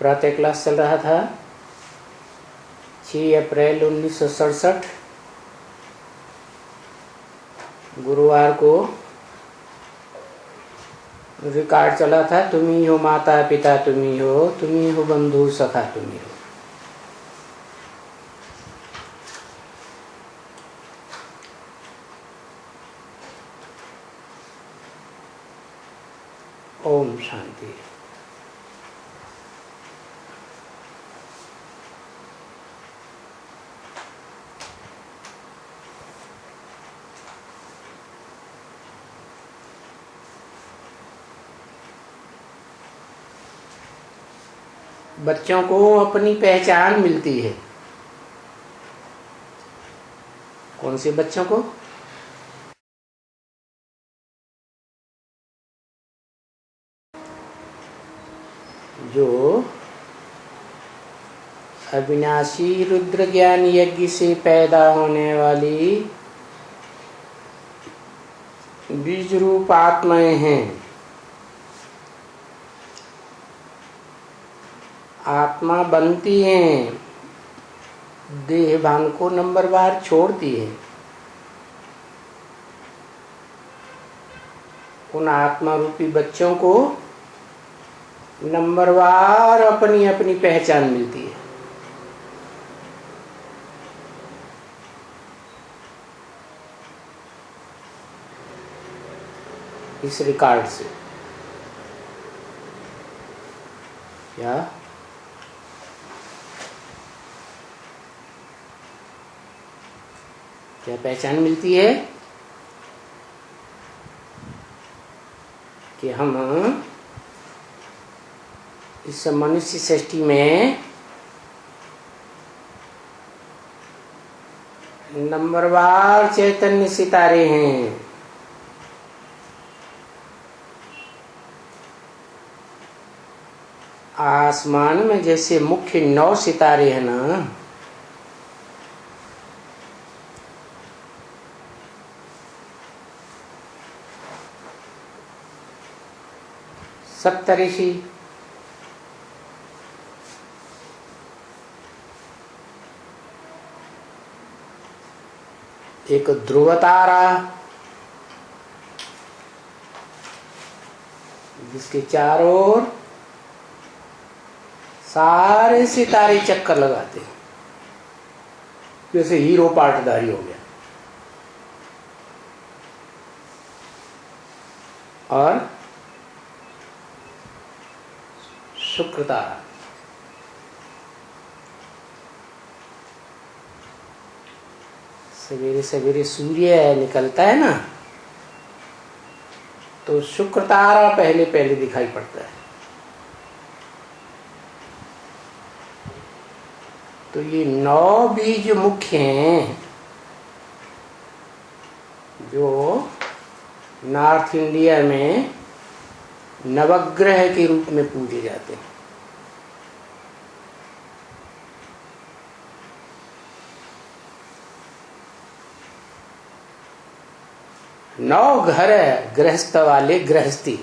प्रातः क्लास चल रहा था 6 अप्रैल 1967 गुरुवार को रिकॉर्ड चला था। तुम ही हो माता पिता, तुम ही हो बंधु सखा, तुम ही हो। ओम शांति। बच्चों को अपनी पहचान मिलती है। कौन से बच्चों को? जो अविनाशी रुद्र ज्ञान यज्ञ से पैदा होने वाली बीज रूप आत्माएं हैं। आत्मा बनती हैं, देह भान को नंबरवार छोड़ती है। उन आत्मा रूपी बच्चों को नंबरवार अपनी अपनी पहचान मिलती है। इस रिकॉर्ड से क्या पहचान मिलती है कि हम इस मनुष्य सृष्टि में नंबरवार चैतन्य सितारे हैं। आसमान में जैसे मुख्य 9 सितारे हैं ना, सप्तऋषि, एक ध्रुव तारा जिसके चारों ओर सारे सितारे चक्कर लगाते हैं, जैसे हीरो पाटधारी हो गया। और शुक्र तारा, सवेरे सवेरे सूर्य निकलता है ना, तो शुक्र तारा पहले पहले दिखाई पड़ता है। तो ये 9 बीज मुख्य हैं जो नॉर्थ इंडिया में नवग्रह के रूप में पूजे जाते हैं। 9 घर गृहस्थ वाले गृहस्थी,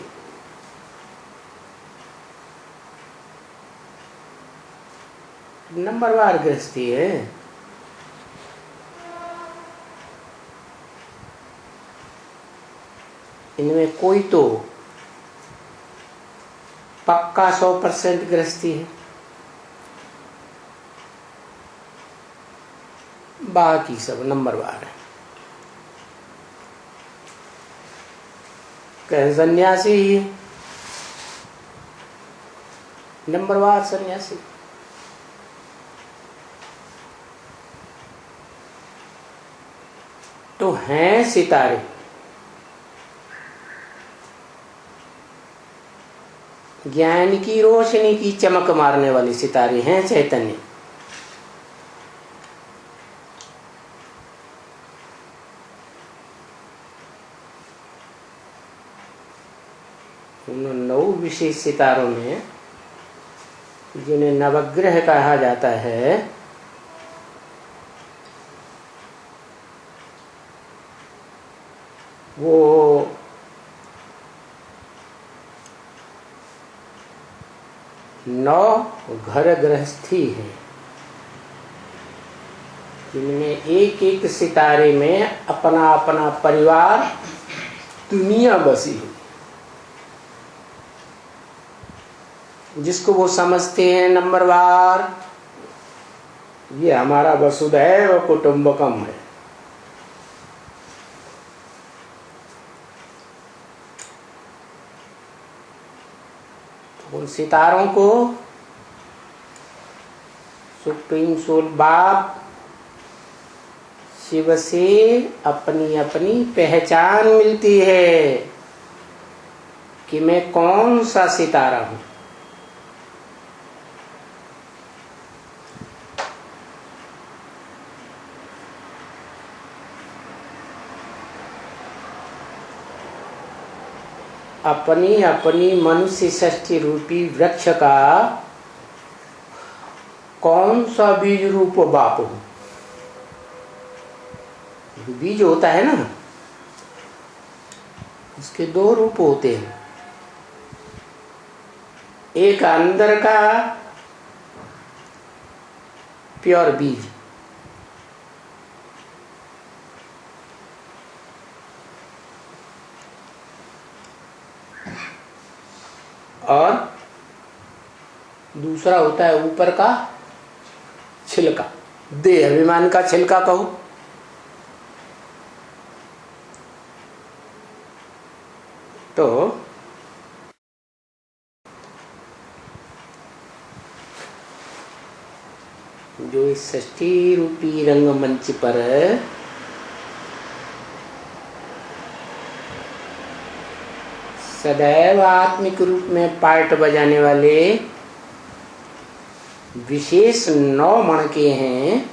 नंबरवार गृहस्थी है। इनमें कोई तो पक्का 100% गृहस्थी है, बाकी सब नंबरवार है। कहीं सन्यासी ही है, नंबरवार सन्यासी। तो हैं सितारे, ज्ञान की रोशनी की चमक मारने वाले सितारे हैं चैतन्य। उन 9 विशेष सितारों में जिन्हें नवग्रह कहा जाता है, वो नौ घर गृहस्थी है, जिनमें एक एक सितारे में अपना अपना परिवार, दुनिया बसी हुई, जिसको वो समझते हैं नंबरवार, ये हमारा वसुधैव कुटुंबकम है। तो उन सितारों को सुप्रीम सोल बाप शिव से अपनी अपनी पहचान मिलती है कि मैं कौन सा सितारा हूं। अपनी अपनी मनुष्य षष्ठी रूपी वृक्ष का कौन सा बीज रूप बाप हूं। बीज होता है ना, उसके दो रूप होते हैं, एक अंदर का प्योर बीज, और दूसरा होता है ऊपर का छिलका, देह अभिमान का छिलका कहो। तो जो इस षष्ठी रूपी रंगमंच पर सदैव आत्मिक रूप में पार्ट बजाने वाले विशेष 9 मणके हैं,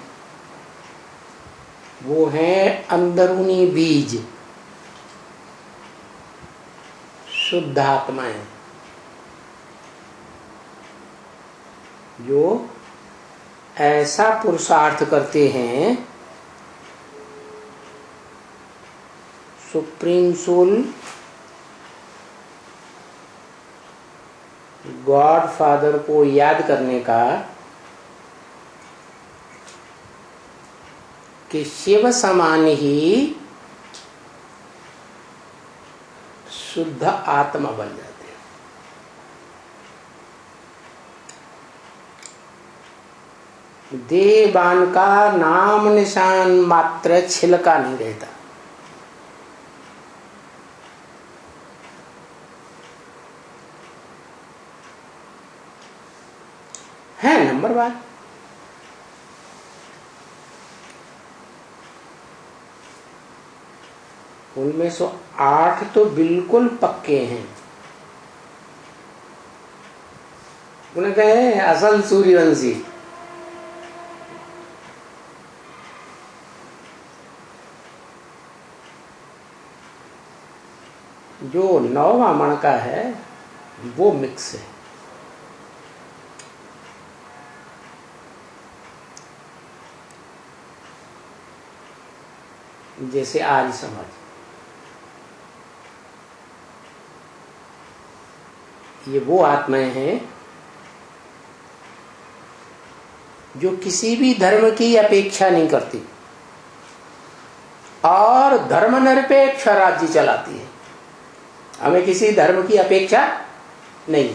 वो हैं अंदरूनी बीज, शुद्ध आत्माएं, जो ऐसा पुरुषार्थ करते हैं सुप्रीम सोल गॉड फादर को याद करने का कि शिव समान ही शुद्ध आत्मा बन जाते हैं। देहबान का नाम निशान मात्र छिलका नहीं रहता। है नंबर 1, उनमें से 8 तो बिल्कुल पक्के हैं, उन्हें कहे असल सूर्यवंशी। जो 9वां मणका है वो मिक्स है। जैसे आज समाज, ये वो आत्माएं हैं जो किसी भी धर्म की अपेक्षा नहीं करती और धर्मनिरपेक्ष राज्य चलाती है। हमें किसी धर्म की अपेक्षा नहीं।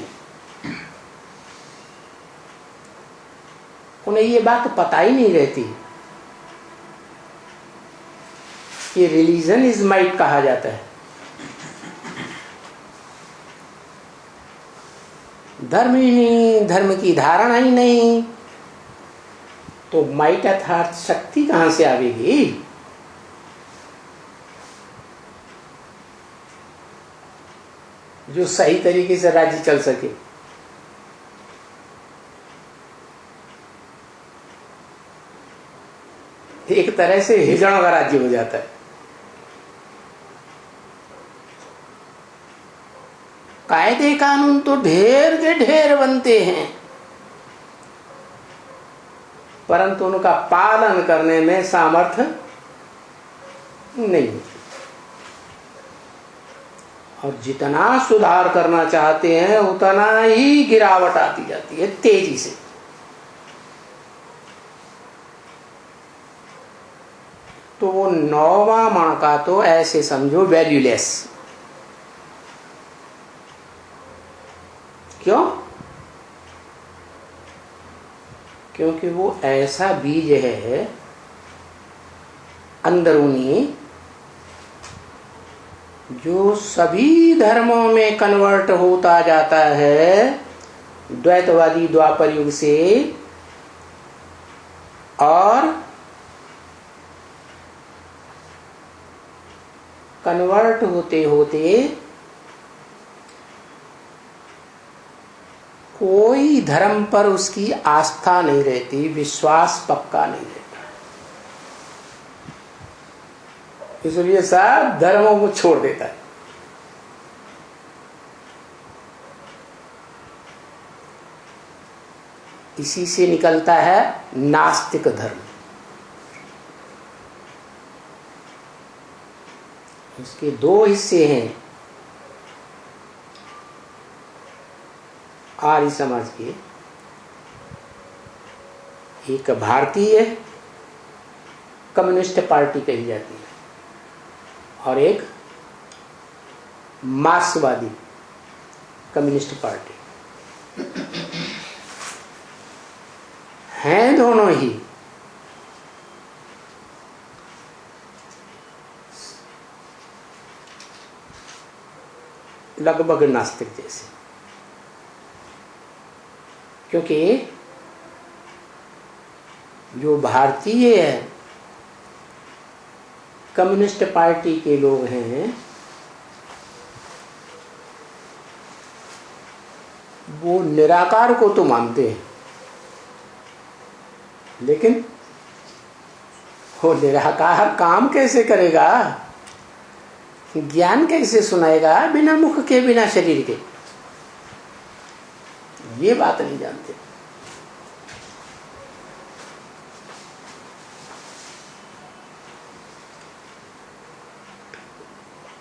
उन्हें ये बात पता ही नहीं रहती कि रिलीजन इज माइट कहा जाता है। धर्म ही नहीं, धर्म की धारणा ही नहीं, तो माइट अर्थात शक्ति कहां से आवेगी? जो सही तरीके से राज्य चल सके। एक तरह से हिजड़ों का राज्य हो जाता है। कायदे कानून तो ढेर के ढेर बनते हैं, परंतु उनका पालन करने में सामर्थ्य नहीं। और जितना सुधार करना चाहते हैं उतना ही गिरावट आती जाती है तेजी से। तो वो 9वां मण का तो ऐसे समझो वैल्यूलेस। क्यों? क्योंकि वो ऐसा बीज है अंदरूनी जो सभी धर्मों में कन्वर्ट होता जाता है द्वैतवादी द्वापर युग से, और कन्वर्ट होते होते कोई धर्म पर उसकी आस्था नहीं रहती, विश्वास पक्का नहीं रहता। इसलिए सब धर्मों को छोड़ देता है। इसी से निकलता है नास्तिक धर्म। इसके दो हिस्से हैं आर्य समाज के। एक भारतीय कम्युनिस्ट पार्टी कही जाती है और एक मार्क्सवादी कम्युनिस्ट पार्टी। हैं दोनों ही लगभग नास्तिक जैसे, क्योंकि जो भारतीय कम्युनिस्ट पार्टी के लोग हैं वो निराकार को तो मानते हैं, लेकिन वो निराकार काम कैसे करेगा, ज्ञान कैसे सुनाएगा बिना मुख के बिना शरीर के, ये बात नहीं जानते।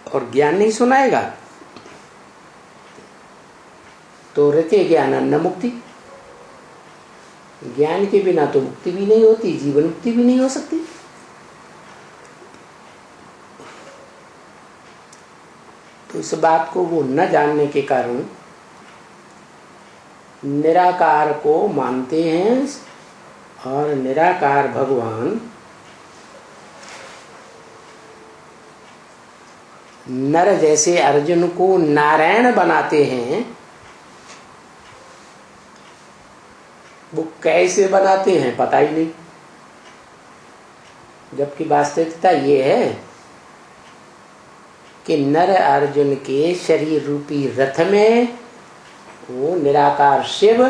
और ज्ञान नहीं सुनाएगा तो रहते ज्ञान न मुक्ति। ज्ञान के बिना तो मुक्ति भी नहीं होती, जीवन मुक्ति भी नहीं हो सकती। तो इस बात को वो न जानने के कारण निराकार को मानते हैं और निराकार भगवान नर जैसे अर्जुन को नारायण बनाते हैं। वो कैसे बनाते हैं पता ही नहीं, जबकि वास्तविकता ये है कि नर अर्जुन के शरीर रूपी रथ में वो निराकार शिव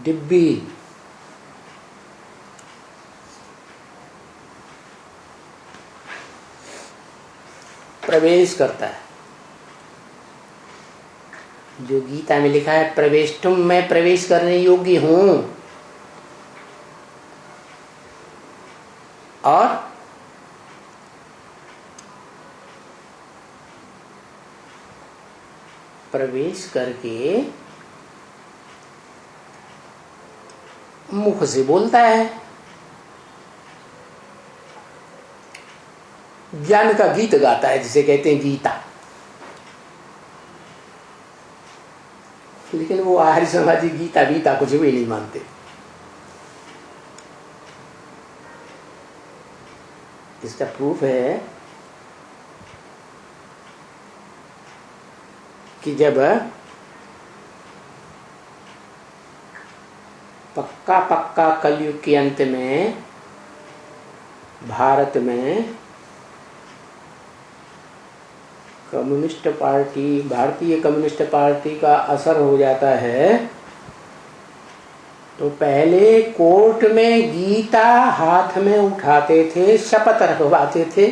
डिब्बी प्रवेश करता है। जो गीता में लिखा है प्रवेष्टुम, मैं प्रवेश करने योग्य हूं, और प्रवेश करके मुख से बोलता है, ज्ञान का गीत गाता है जिसे कहते हैं गीता। लेकिन वो आर्य समाजी गीता गीता कुछ भी नहीं मानते। इसका प्रूफ है कि जब पक्का कलयुग के अंत में भारत में कम्युनिस्ट पार्टी, भारतीय कम्युनिस्ट पार्टी का असर हो जाता है, तो पहले कोर्ट में गीता हाथ में उठाते थे, शपथ रखवाते थे,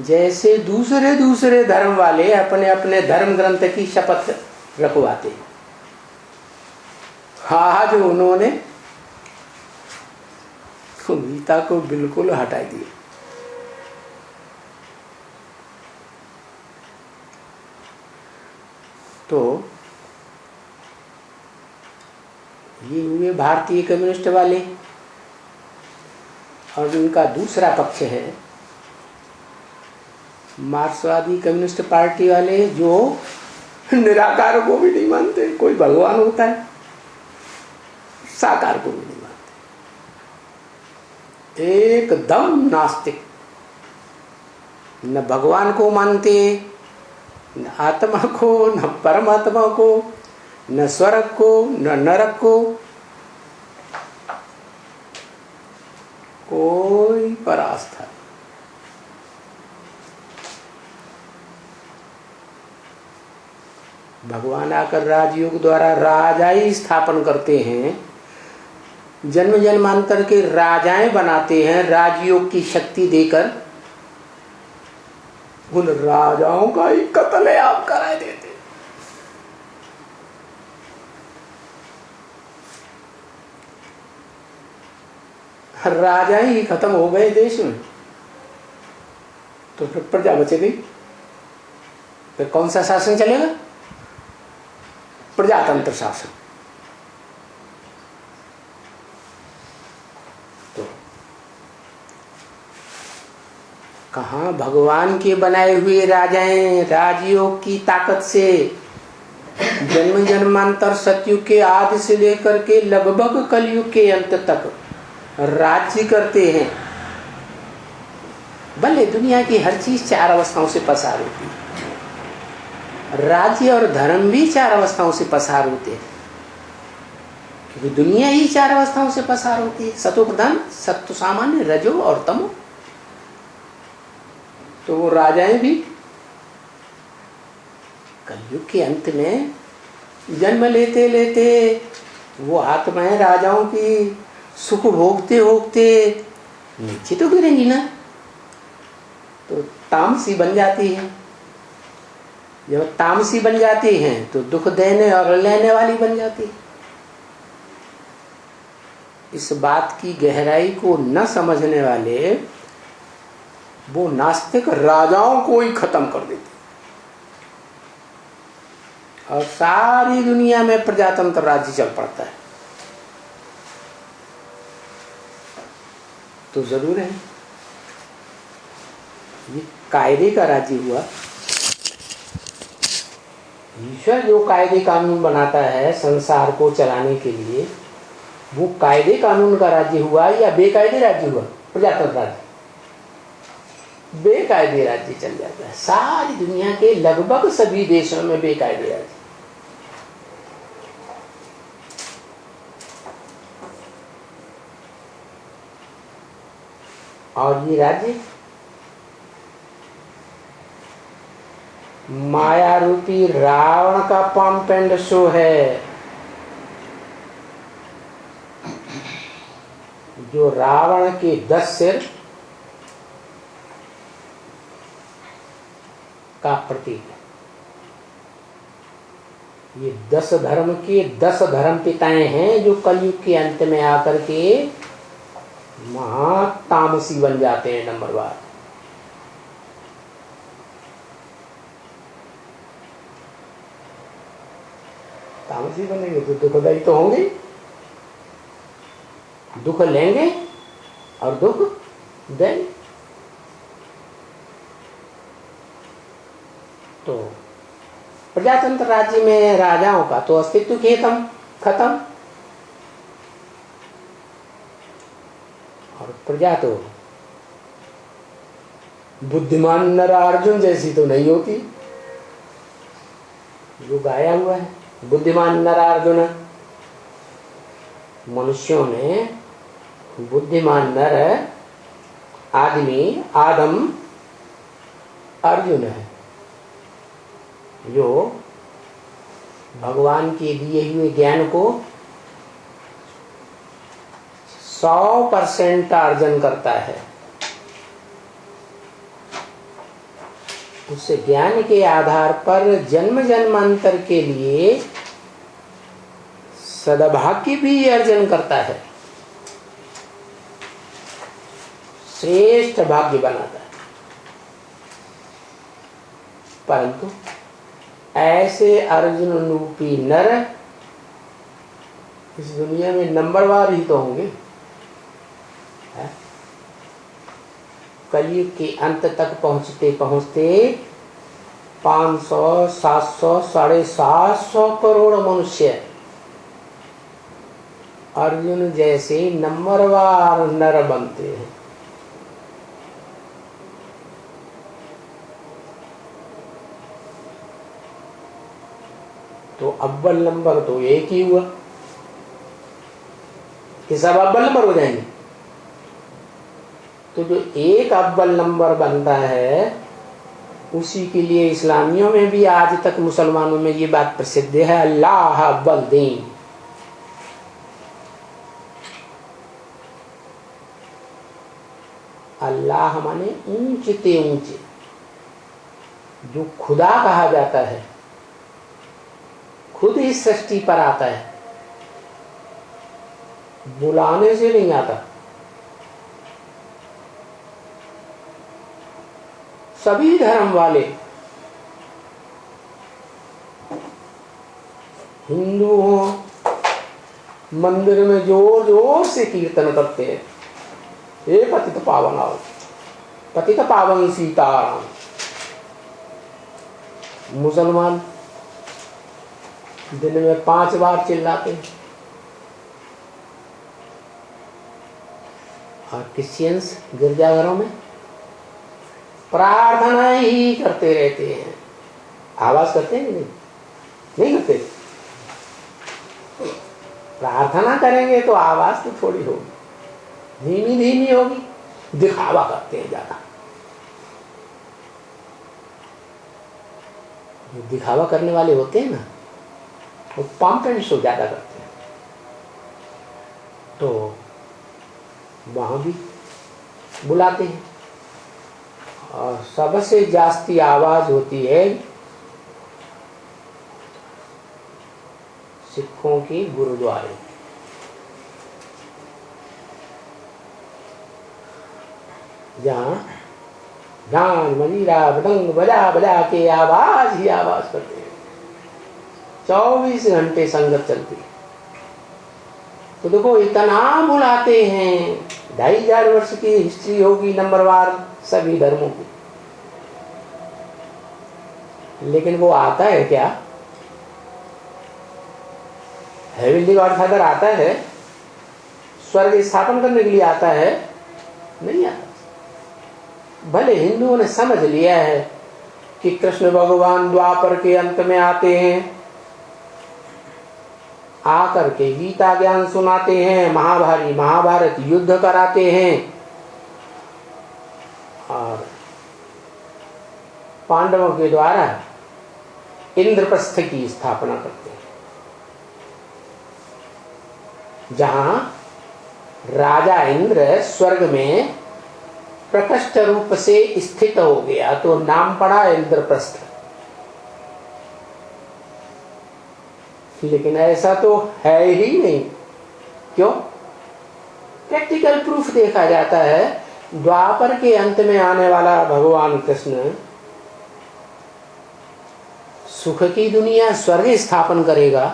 जैसे दूसरे दूसरे धर्म वाले अपने अपने धर्म ग्रंथ की शपथ रखवाते। आज उन्होंने गीता को बिल्कुल हटा दिया। तो ये हुए भारतीय कम्युनिस्ट वाले, और उनका दूसरा पक्ष है मार्क्सवादी कम्युनिस्ट पार्टी वाले, जो निराकार को भी नहीं मानते, कोई भगवान होता है, साकार को भी नहीं मानते, एकदम नास्तिक, न भगवान को मानते, न आत्मा को, न परमात्मा को, न स्वर्ग को, न नरक को, कोई परास्था। भगवान आकर राजयोग द्वारा राजाई स्थापन करते हैं, जन्म जन्मांतर के राजाएं बनाते हैं, राजयोग की शक्ति देकर उन राजाओं का ही कत्ल आप करा देते। राजा ही खत्म हो गए देश में, तो फिर प्रजा बचे गई, फिर कौन सा शासन चलेगा? प्रजातंत्र शासन। तो कहाँ भगवान के बनाए हुए राजाएं राजयोग की ताकत से जन्म जन्मांतर सतयुग के आदि से लेकर के लगभग कलयुग के अंत तक राज्य करते हैं। भले दुनिया की हर चीज 4 अवस्थाओं से पसार होती है, राज्य और धर्म भी 4 अवस्थाओं से पसार होते हैं, क्योंकि दुनिया ही 4 अवस्थाओं से पसार होती है, सतो प्रधान, सत्व सामान्य, रजो और तमो। तो वो राजाएं भी कलयुग के अंत में जन्म लेते लेते वो आत्माएं राजाओं की सुख भोगते भोगते नीचे तो गिरेंगी ना, तो तामसी बन जाती है। जब तामसी बन जाती हैं तो दुख देने और लेने वाली बन जाती है। इस बात की गहराई को न समझने वाले वो नास्तिक राजाओं को ही खत्म कर देते, और सारी दुनिया में प्रजातंत्र राज्य चल पड़ता है। तो जरूर है ये कायदे का राज्य हुआ। ईश्वर जो कायदे कानून बनाता है संसार को चलाने के लिए, वो कायदे कानून का राज्य हुआ या बेकायदे राज्य हुआ? प्रजातंत्र राज्य। बेकायदे राज्य चल जाता है। सारी दुनिया के लगभग सभी देशों में बेकायदे राज्य। और ये राज्य माया रूपी रावण का पंप एंड शो है, जो रावण के 10 सिर का प्रतीक है। ये 10 धर्म के 10 धर्म पिताएं हैं, जो कलयुग के अंत में आकर के महातामसी बन जाते हैं। नंबर 1 तामसी बनेंगे तो दुखदायी तो होंगे, दुख लेंगे और दुख देंगे। तो प्रजातंत्र राज्य में राजाओं का तो अस्तित्व खत्म, और प्रजा तो बुद्धिमान नर अर्जुन जैसी तो नहीं होती, जो गाया हुआ है बुद्धिमान नर अर्जुन। मनुष्यों में बुद्धिमान नर आदमी आदम अर्जुन है, जो भगवान के दिए हुए ज्ञान को 100% अर्जन करता है। उस ज्ञान के आधार पर जन्म जन्मांतर के लिए सद्भाग्य भी अर्जन करता है, श्रेष्ठ भाग्य बनाता है। परंतु ऐसे अर्जुन रूपी नर इस दुनिया में नंबरवार ही तो होंगे। कलयुग के अंत तक पहुंचते पहुंचते 500, 700, 750 करोड़ मनुष्य अर्जुन जैसे नंबरवार नर बनते हैं। तो अव्वल नंबर तो एक ही हुआ कि सब अव्वल नंबर हो जाएंगे। तो जो एक अव्वल नंबर बनता है उसी के लिए इस्लामियों में भी आज तक मुसलमानों में ये बात प्रसिद्ध है, अल्लाह अव्वल दीन। अल्लाह माने ऊंचते ऊंचे, जो खुदा कहा जाता है, खुद इस सृष्टि पर आता है, बुलाने से नहीं आता। सभी धर्म वाले, हिंदू हो, मंदिर में जोर जोर से कीर्तन करते हैं, हे पतित पावन आओ, पतित पावन सीताराम। मुसलमान दिन में 5 बार चिल्लाते हैं, और क्रिश्चियंस गिरजाघरों में प्रार्थना ही करते रहते हैं। आवाज करते हैं नहीं? नहीं करते। प्रार्थना करेंगे तो आवाज तो थोड़ी होगी, धीमी धीमी होगी, दिखावा करते हैं ज्यादा। जो दिखावा करने वाले होते हैं ना, वो पंप एंड शो ज्यादा करते हैं। तो वहां भी बुलाते हैं, और सबसे जास्ती आवाज होती है सिखों की गुरुद्वारे। जहां गान मजीरा बदंग बजा बजा के आवाज ही आवाज करते हैं, 24 घंटे संगत चलती है। तो देखो इतना बुलाते हैं, 2500 वर्ष की हिस्ट्री होगी नंबरवार सभी धर्मों की, लेकिन वो आता है क्या? हेवनली गॉडफादर आता है, स्वर्ग स्थापन करने के लिए आता है? नहीं आता। भले हिंदुओं ने समझ लिया है कि कृष्ण भगवान द्वापर के अंत में आते हैं, आकर के गीता ज्ञान सुनाते हैं, महाभारत युद्ध कराते हैं, और पांडवों के द्वारा इंद्रप्रस्थ की स्थापना करते हैं, जहां राजा इंद्र स्वर्ग में प्रकृष्ट रूप से स्थित हो गया, तो नाम पड़ा इंद्रप्रस्थ। लेकिन ऐसा तो है ही नहीं। क्यों? प्रैक्टिकल प्रूफ देखा जाता है। द्वापर के अंत में आने वाला भगवान कृष्ण सुख की दुनिया स्वर्ग स्थापन करेगा।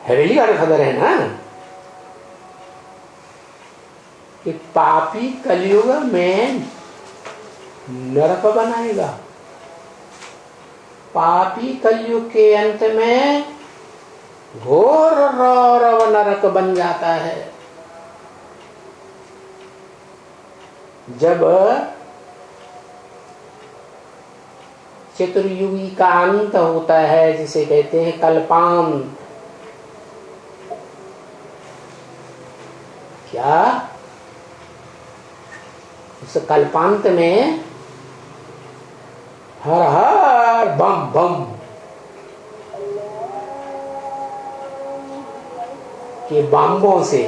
हेवनली गॉडफादर है ना, कि पापी कलयुग में नरक बनाएगा, पापी कलयुग के अंत में घोर रौरव नरक बन जाता है। जब चतुर्युगी का अंत होता है, जिसे कहते हैं कल्पांत, क्या उस कल्पांत में हर हर बम बम के बम्बों से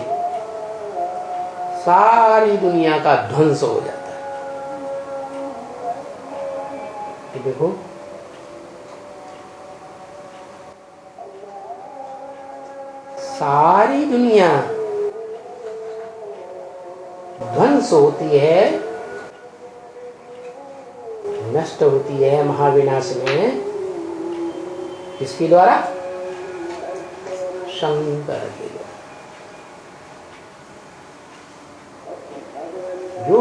सारी दुनिया का ध्वंस हो जाता है। तो देखो, सारी दुनिया ध्वंस होती है, नष्ट होती है महाविनाश में, किसके द्वारा? शंकर के द्वारा। जो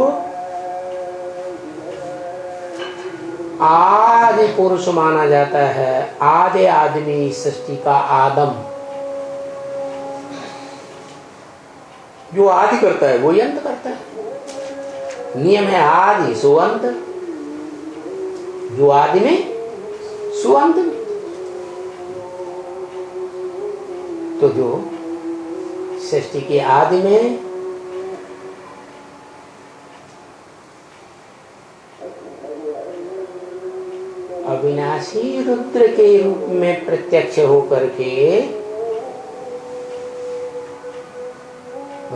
आदि पुरुष माना जाता है, आदि आदमी, सृष्टि का आदम, जो आदि करता है वही अंत करता है। नियम है आदि सो अंत, जो आदि में सो अंत में। तो जो सृष्टि के आदि में अविनाशी रुद्र के रूप में प्रत्यक्ष होकर के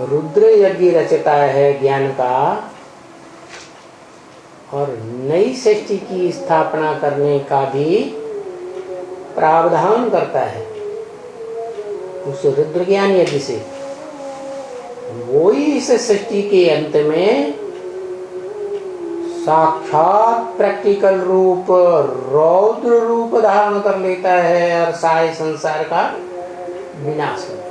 रुद्र यज्ञ रचता है ज्ञान का, और नई सृष्टि की स्थापना करने का भी प्रावधान करता है उस रुद्र ज्ञान यज्ञ से। वो ही इस सृष्टि के अंत में साक्षात प्रैक्टिकल रूप, रौद्र रूप धारण कर लेता है और सारे संसार का विनाश कर।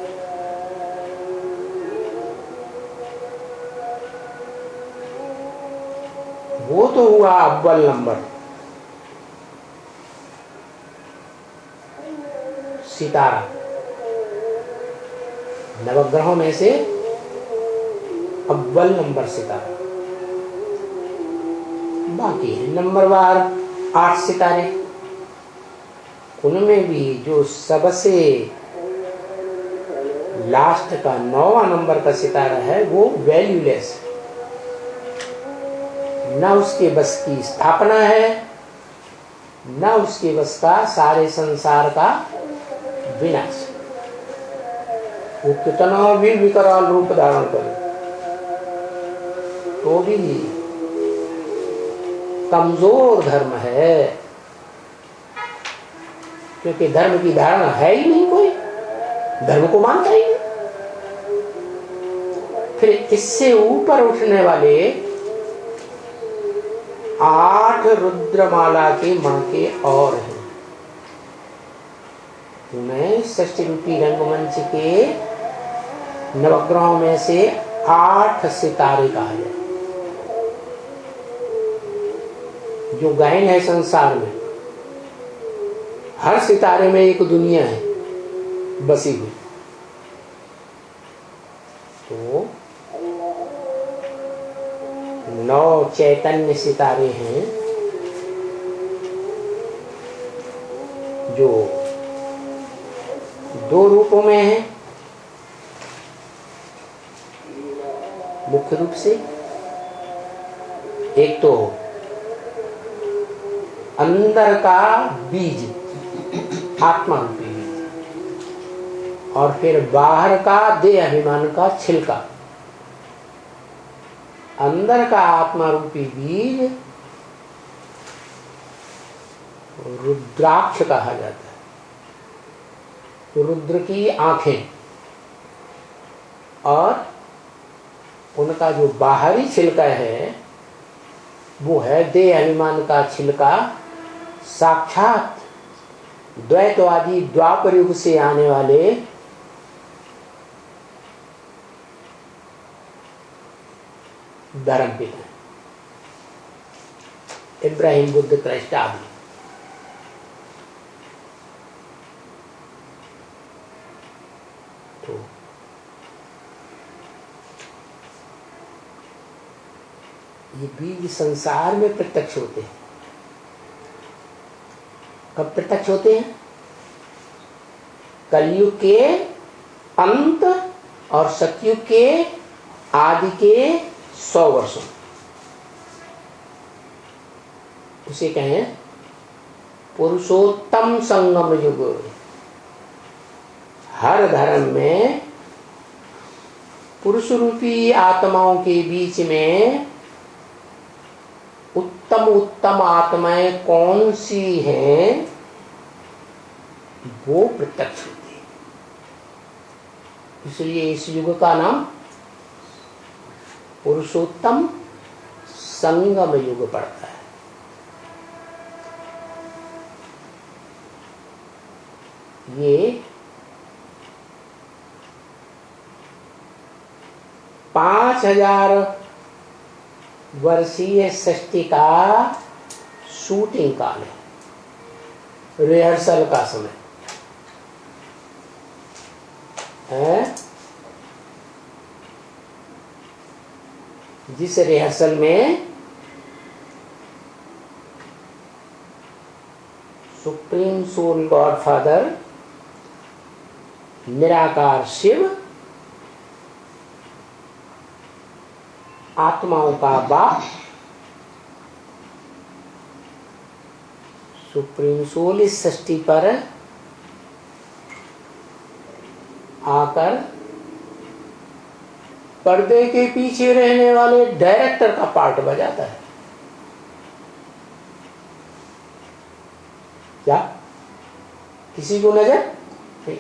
वो तो हुआ अव्वल नंबर, सितारा। नवग्रहों में से अव्वल नंबर सितारा। बाकी है नंबरवार 8 सितारे, उनमें भी जो सबसे लास्ट का 9वां नंबर का सितारा है वो वैल्यूलेस, न उसके बस की स्थापना है, न उसके बस का सारे संसार का विनाश। वो कितना भी विकराल रूप धारण करे तो भी कमजोर धर्म है, क्योंकि धर्म की धारणा है ही नहीं, कोई धर्म को मानता ही नहीं। फिर इससे ऊपर उठने वाले 8 रुद्रमाला के मणके और हैं, उन्हें सृष्टि रूपी रंगमंच के नवग्रहों में से 8 सितारे कहा जाए। जो गायन है संसार में, हर सितारे में एक दुनिया है बसी हुई। तो 9 चैतन्य सितारे हैं जो 2 रूपों में हैं। मुख्य रूप से एक तो अंदर का बीज, आत्मा रूपी बीज, और फिर बाहर का देह अभिमान का छिलका। अंदर का आत्मा रूपी बीज रुद्राक्ष कहा जाता है, तो रुद्र की आंखें, और उनका जो बाहरी छिलका है वो है देह अभिमान का छिलका, साक्षात द्वैतवादी द्वापर युग से आने वाले धर्म पिता इब्राहिम, बुद्ध, कृष्ण आदि। तो ये बीज संसार में प्रत्यक्ष होते हैं। कब प्रत्यक्ष होते हैं? कलयुग के अंत और सतयुग के आदि के 100 वर्षों, उसे कहें पुरुषोत्तम संगम युग। हर धर्म में पुरुष रूपी आत्माओं के बीच में उत्तम उत्तम आत्माएं कौन सी हैं वो प्रत्यक्ष होती है। इसलिए इस युग का नाम पुरुषोत्तम संगम युग पड़ता है। ये 5000 वर्षीय सृष्टि का शूटिंग काल है, रिहर्सल का समय है, जिस रिहर्सल में सुप्रीम सोल गॉड फादर निराकार शिव आत्माओं का बाप सुप्रीम सोल इस सृष्टि पर आकर पर्दे के पीछे रहने वाले डायरेक्टर का पार्ट बजाता है। क्या किसी को नजर नहीं?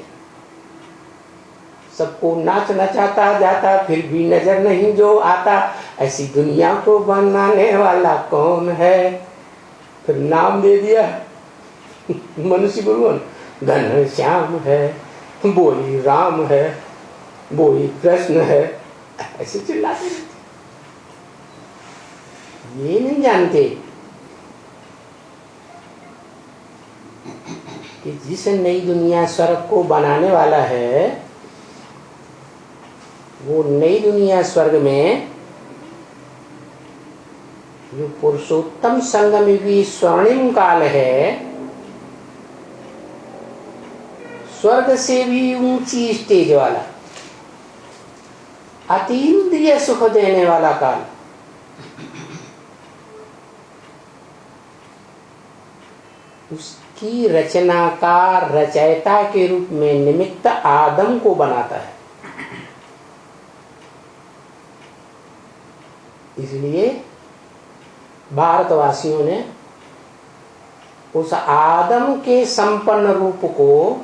सबको नाच नचाता जाता फिर भी नजर नहीं जो आता, ऐसी दुनिया को बनाने वाला कौन है? फिर नाम दे दिया मनुष्य गुरुवन, घन श्याम है, वो ही राम है, वो ही कृष्ण है, ऐसे चिल्लाते रहते। ये नहीं जानते कि जिस नई दुनिया स्वर्ग को बनाने वाला है, वो नई दुनिया स्वर्ग में जो पुरुषोत्तम संगम युगी स्वर्णिम काल है, स्वर्ग से भी ऊंची स्टेज वाला, अतीन्द्रिय सुख देने वाला काल, उसकी रचना का रचयिता के रूप में निमित्त आदम को बनाता है। इसलिए भारतवासियों ने उस आदम के संपन्न रूप को,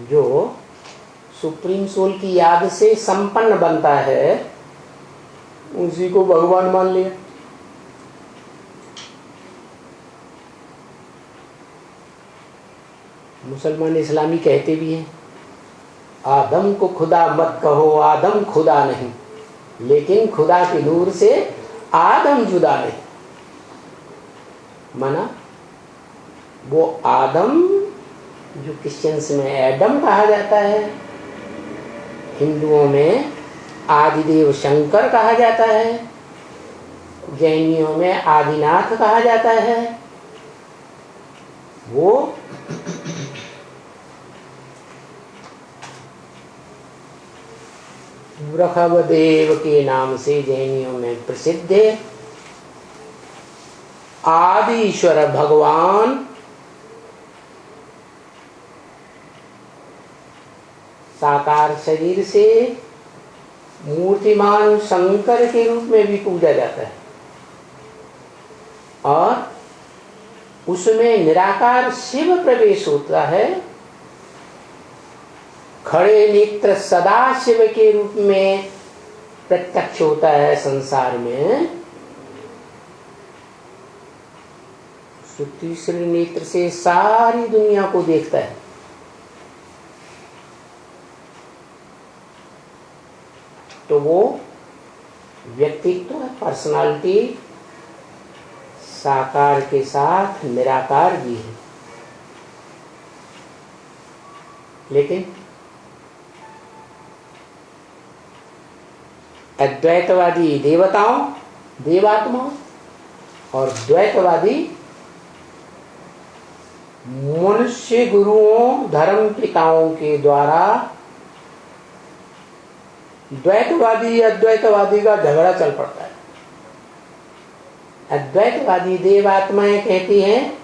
जो सुप्रीम सोल की याद से संपन्न बनता है, उसी को भगवान मान लिया। मुसलमान इस्लामी कहते भी हैं, आदम को खुदा मत कहो, आदम खुदा नहीं, लेकिन खुदा के नूर से आदम जुदा नहीं। माना वो आदम जो क्रिश्चियंस में एडम कहा जाता है, हिंदुओं में आदिदेव शंकर कहा जाता है, जैनियों में आदिनाथ कहा जाता है, वो वृषभदेव के नाम से जैनियों में प्रसिद्ध है। आदि ईश्वर भगवान साकार शरीर से मूर्तिमान शंकर के रूप में भी पूजा जाता है, और उसमें निराकार शिव प्रवेश होता है। खड़े नेत्र सदा शिव के रूप में प्रत्यक्ष होता है संसार में। तीसरे नेत्र से सारी दुनिया को देखता है। तो वो व्यक्तित्व, पर्सनालिटी साकार के साथ निराकार भी है। लेकिन अद्वैतवादी देवताओं, देवात्माओं, और द्वैतवादी मनुष्य गुरुओं, धर्म पिताओं के द्वारा द्वैतवादी अद्वैतवादी का झगड़ा चल पड़ता है। अद्वैतवादी देवात्माएं कहती हैं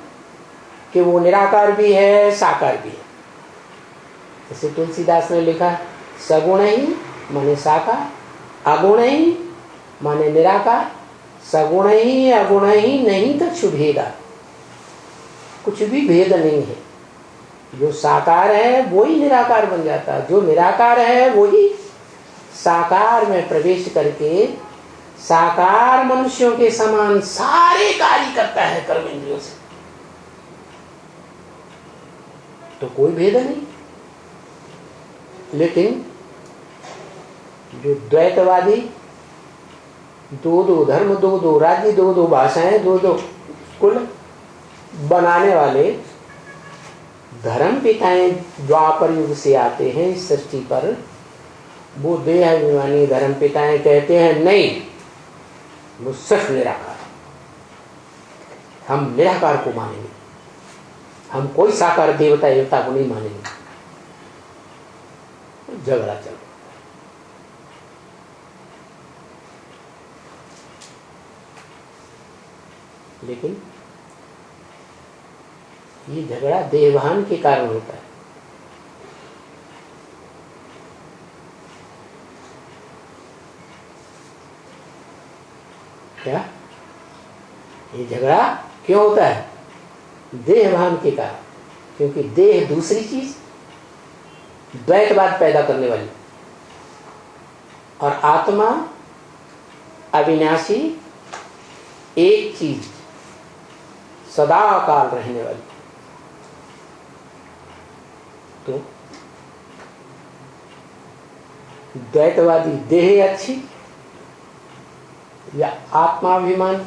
कि वो निराकार भी है, साकार भी है। जैसे तुलसीदास ने लिखा, सगुण ही माने साकार, अगुण ही माने निराकार, सगुण ही अगुण ही नहीं कछु भेदा। कुछ भी भेद नहीं है। जो साकार है वो ही निराकार बन जाता है, जो निराकार है वो ही साकार में प्रवेश करके साकार मनुष्यों के समान सारे कार्य करता है कर्मेंद्रियों से। तो कोई भेद नहीं। लेकिन जो द्वैतवादी, दो दो धर्म, दो दो राज्य, दो दो भाषाएं, दो दो कुल बनाने वाले धर्म पिताएं द्वापर युग से आते हैं इस सृष्टि पर, वो देह अभिमानी धर्म पिताएं कहते हैं नहीं, वो सिर्फ निराकार, हम निराकार को मानेंगे, हम कोई साकार देवता देवता को नहीं मानेंगे। झगड़ा चल रहा। लेकिन ये झगड़ा देहभान के कारण होता है। क्या ये झगड़ा क्यों होता है? देहभान के कारण। क्योंकि देह दूसरी चीज, द्वैतवाद पैदा करने वाली, और आत्मा अविनाशी एक चीज, सदा काल रहने वाली। तो द्वैतवादी देह अच्छी या आत्माभिमान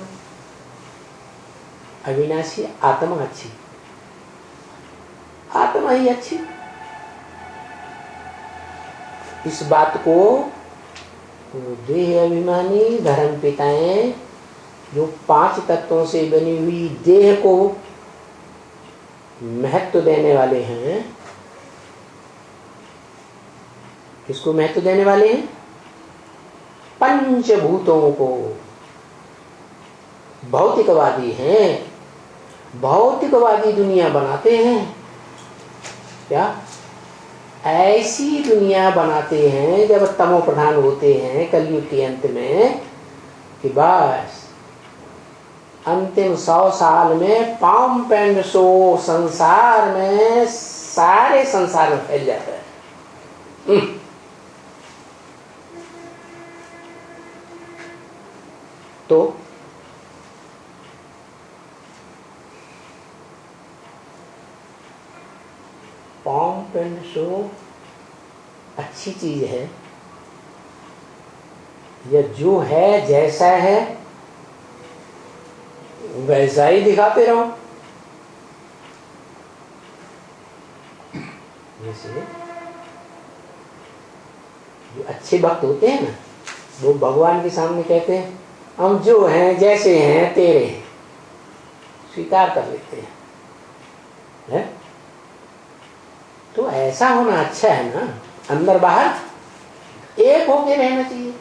अविनाशी आत्मा अच्छी? आत्मा ही अच्छी। इस बात को देह अभिमानी धर्म पिताएं जो 5 तत्वों से बनी हुई देह को महत्व देने वाले हैं, किसको महत्व देने वाले हैं? पंचभूतों को। भौतिकवादी हैं, भौतिकवादी दुनिया बनाते हैं। क्या ऐसी दुनिया बनाते हैं जब तमो प्रधान होते हैं कलयुग के अंत में, कि बस अंतिम 100 साल में पाम पेंड सो संसार में, सारे संसार में फैल जाता है। तो पाम पेंड सो अच्छी चीज है, या जो है जैसा है वैसा ही दिखाते रहो। जैसे जो अच्छे भक्त होते हैं ना, वो भगवान के सामने कहते हैं हम जो हैं जैसे हैं तेरे हैं, स्वीकार कर लेते हैं, है? तो ऐसा होना अच्छा है ना, अंदर बाहर एक होके रहना चाहिए।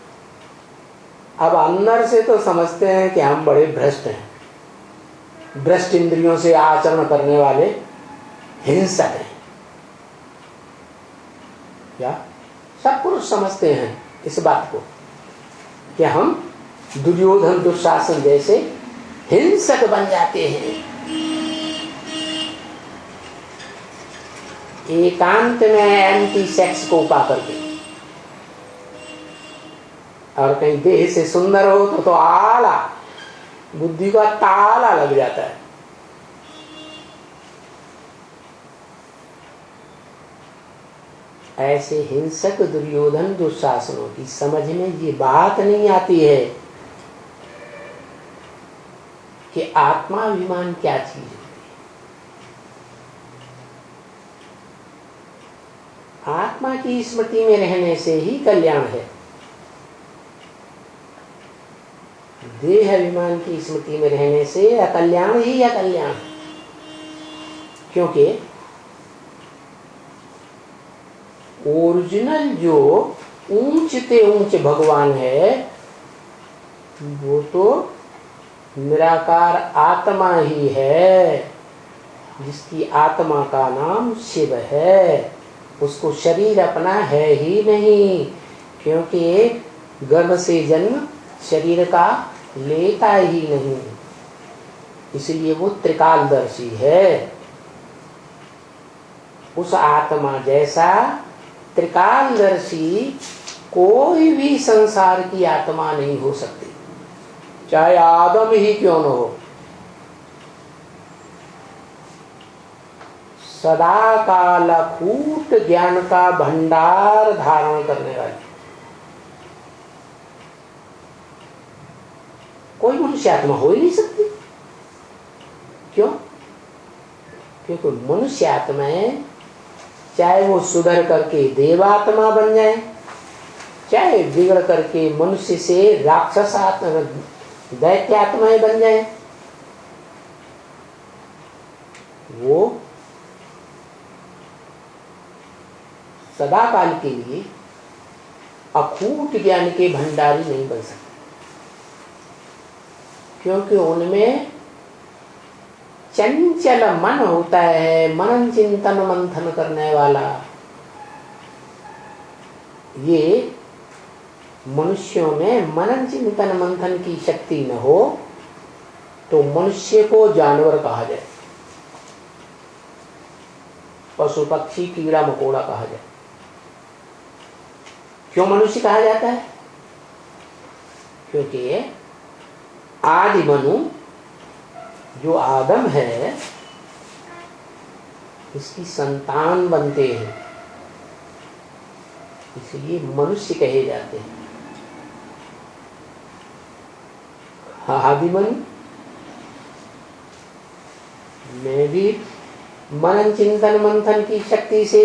अब अंदर से तो समझते हैं कि हम बड़े भ्रष्ट हैं, भ्रष्ट इंद्रियों से आचरण करने वाले हिंसक हैं। क्या सब पुरुष समझते हैं इस बात को कि हम दुर्योधन दुशासन जैसे हिंसक बन जाते हैं, एकांत में एंटी सेक्स को पा करके, और कहीं देह से सुंदर हो तो आला बुद्धि का ताला लग जाता है। ऐसे हिंसक दुर्योधन दुशासनों की समझ में ये बात नहीं आती है कि आत्माभिमान क्या चीज है। आत्मा की स्मृति में रहने से ही कल्याण है, देह अभिमान की स्मृति में रहने से अकल्याण ही अकल्याण। क्योंकि ओरिजिनल जो ऊंच से ऊंच भगवान है वो तो निराकार आत्मा ही है, जिसकी आत्मा का नाम शिव है। उसको शरीर अपना है ही नहीं, क्योंकि गर्भ से जन्म शरीर का लेता ही नहीं, इसलिए वो त्रिकालदर्शी है। उस आत्मा जैसा त्रिकालदर्शी कोई भी संसार की आत्मा नहीं हो सकती, चाहे आदम ही क्यों न हो। सदा काल अखूट ज्ञान का भंडार धारण करने वाली। कोई मनुष्य आत्मा हो ही नहीं सकती। क्यों? क्योंकि मनुष्य आत्माएं चाहे वो सुधर करके देवात्मा बन जाए, चाहे बिगड़ करके मनुष्य से राक्षस आत्मा दैत्य आत्माएं बन जाए, वो सदा काल के लिए अखूट ज्ञान के भंडारी नहीं बन सकते। क्योंकि उनमें चंचल मन होता है, मनन चिंतन मंथन करने वाला। ये मनुष्यों में मनन चिंतन मंथन की शक्ति न हो तो मनुष्य को जानवर कहा जाए, पशु पक्षी कीड़ा मकोड़ा कहा जाए। क्यों मनुष्य कहा जाता है? क्योंकि आदि मनु जो आदम है इसकी संतान बनते हैं, इसलिए मनुष्य कहे जाते हैं। आदि मनु में भी मनन चिंतन मंथन की शक्ति से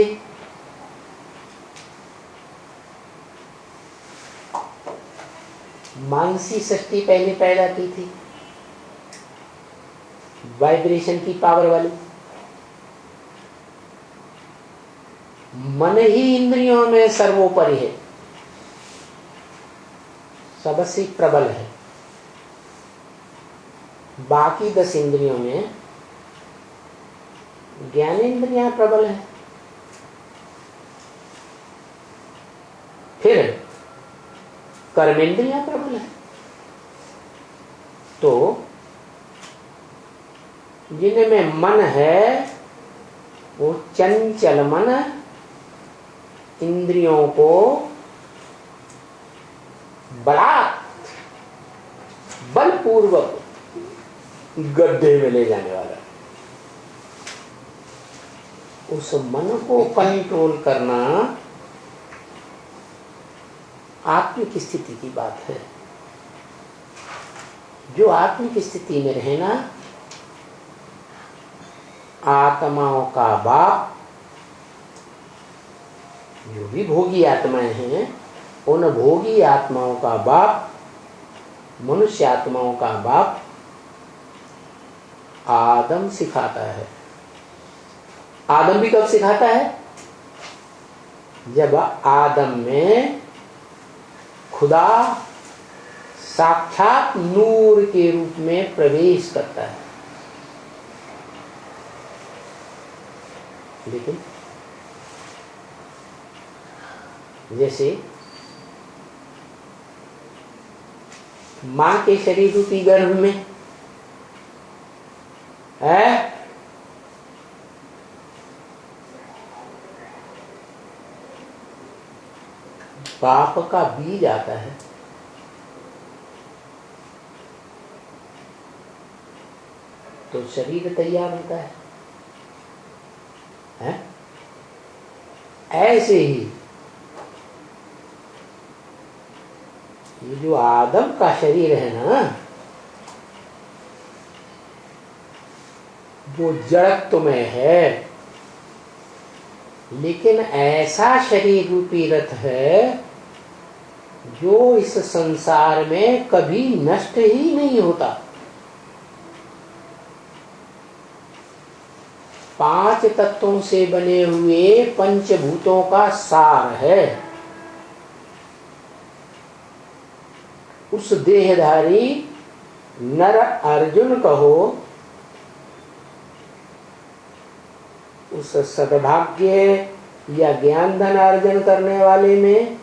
मानसी सृष्टि पहले पैदा की थी, वाइब्रेशन की पावर वाली। मन ही इंद्रियों में सर्वोपरि है, सबसे प्रबल है। बाकी 10 इंद्रियों में ज्ञानेंद्रियां प्रबल है, फिर कर्मेंद्रियां प्रबल है। तो जिनमें मन है वो चंचल मन इंद्रियों को बलपूर्वक गड्ढे में ले जाने वाला। उस मन को कंट्रोल करना आत्मिक स्थिति की बात है। जो आत्मिक स्थिति में रहना, आत्माओं का बाप, जो भी भोगी आत्माएं हैं उन भोगी आत्माओं का बाप, मनुष्य आत्माओं का बाप आदम सिखाता है। आदम भी कब सिखाता है? जब आदम में खुदा साक्षात नूर के रूप में प्रवेश करता है। लेकिन जैसे मां के शरीर रूपी गर्भ में है, पाप का बीज आता है, तो शरीर तैयार होता है? ऐसे ही ये जो आदम का शरीर है ना, वो जड़त्व में है, लेकिन ऐसा शरीर रूपी रथ है जो इस संसार में कभी नष्ट ही नहीं होता। 5 तत्वों से बने हुए पंचभूतों का सार है। उस देहधारी नर अर्जुन कहो, उस सद्भाग्य या ज्ञान धन अर्जन करने वाले में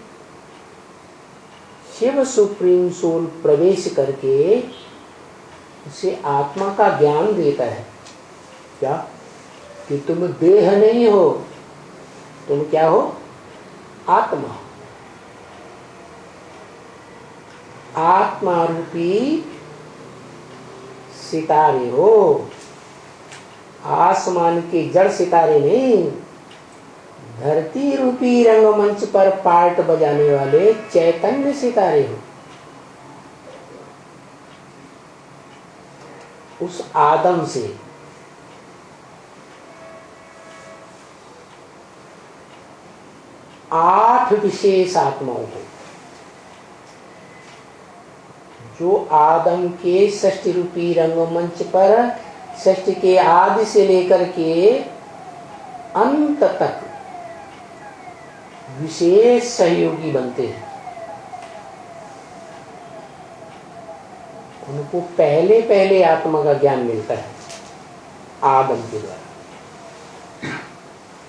शिव सुप्रीम सोल प्रवेश करके उसे आत्मा का ज्ञान देता है। क्या? कि तुम देह नहीं हो, तुम क्या हो? आत्मा। आत्मा रूपी सितारे हो, आसमान के जड़ सितारे नहीं, धरती रूपी रंगमंच पर पार्ट बजाने वाले चैतन्य सितारे हो। उस आदम से आठ विशेष आत्माओं को, जो आदम के षष्टि रूपी रंगमंच पर सृष्टि के आदि से लेकर के अंत तक विशेष सहयोगी बनते हैं। उनको पहले पहले आत्मा का ज्ञान मिलता है आदम के द्वारा,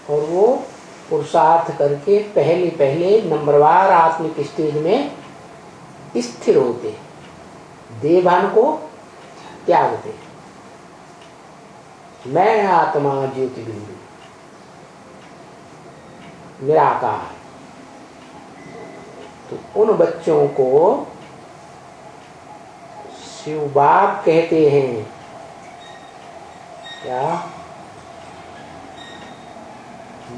और वो पुरुषार्थ करके पहले पहले नंबरवार आत्मिक स्टेज में स्थिर होते हैं, देहभान को त्यागते हैं। मैं आत्मा ज्योति बिंदु निराकार। तो उन बच्चों को शिव बाप कहते हैं क्या?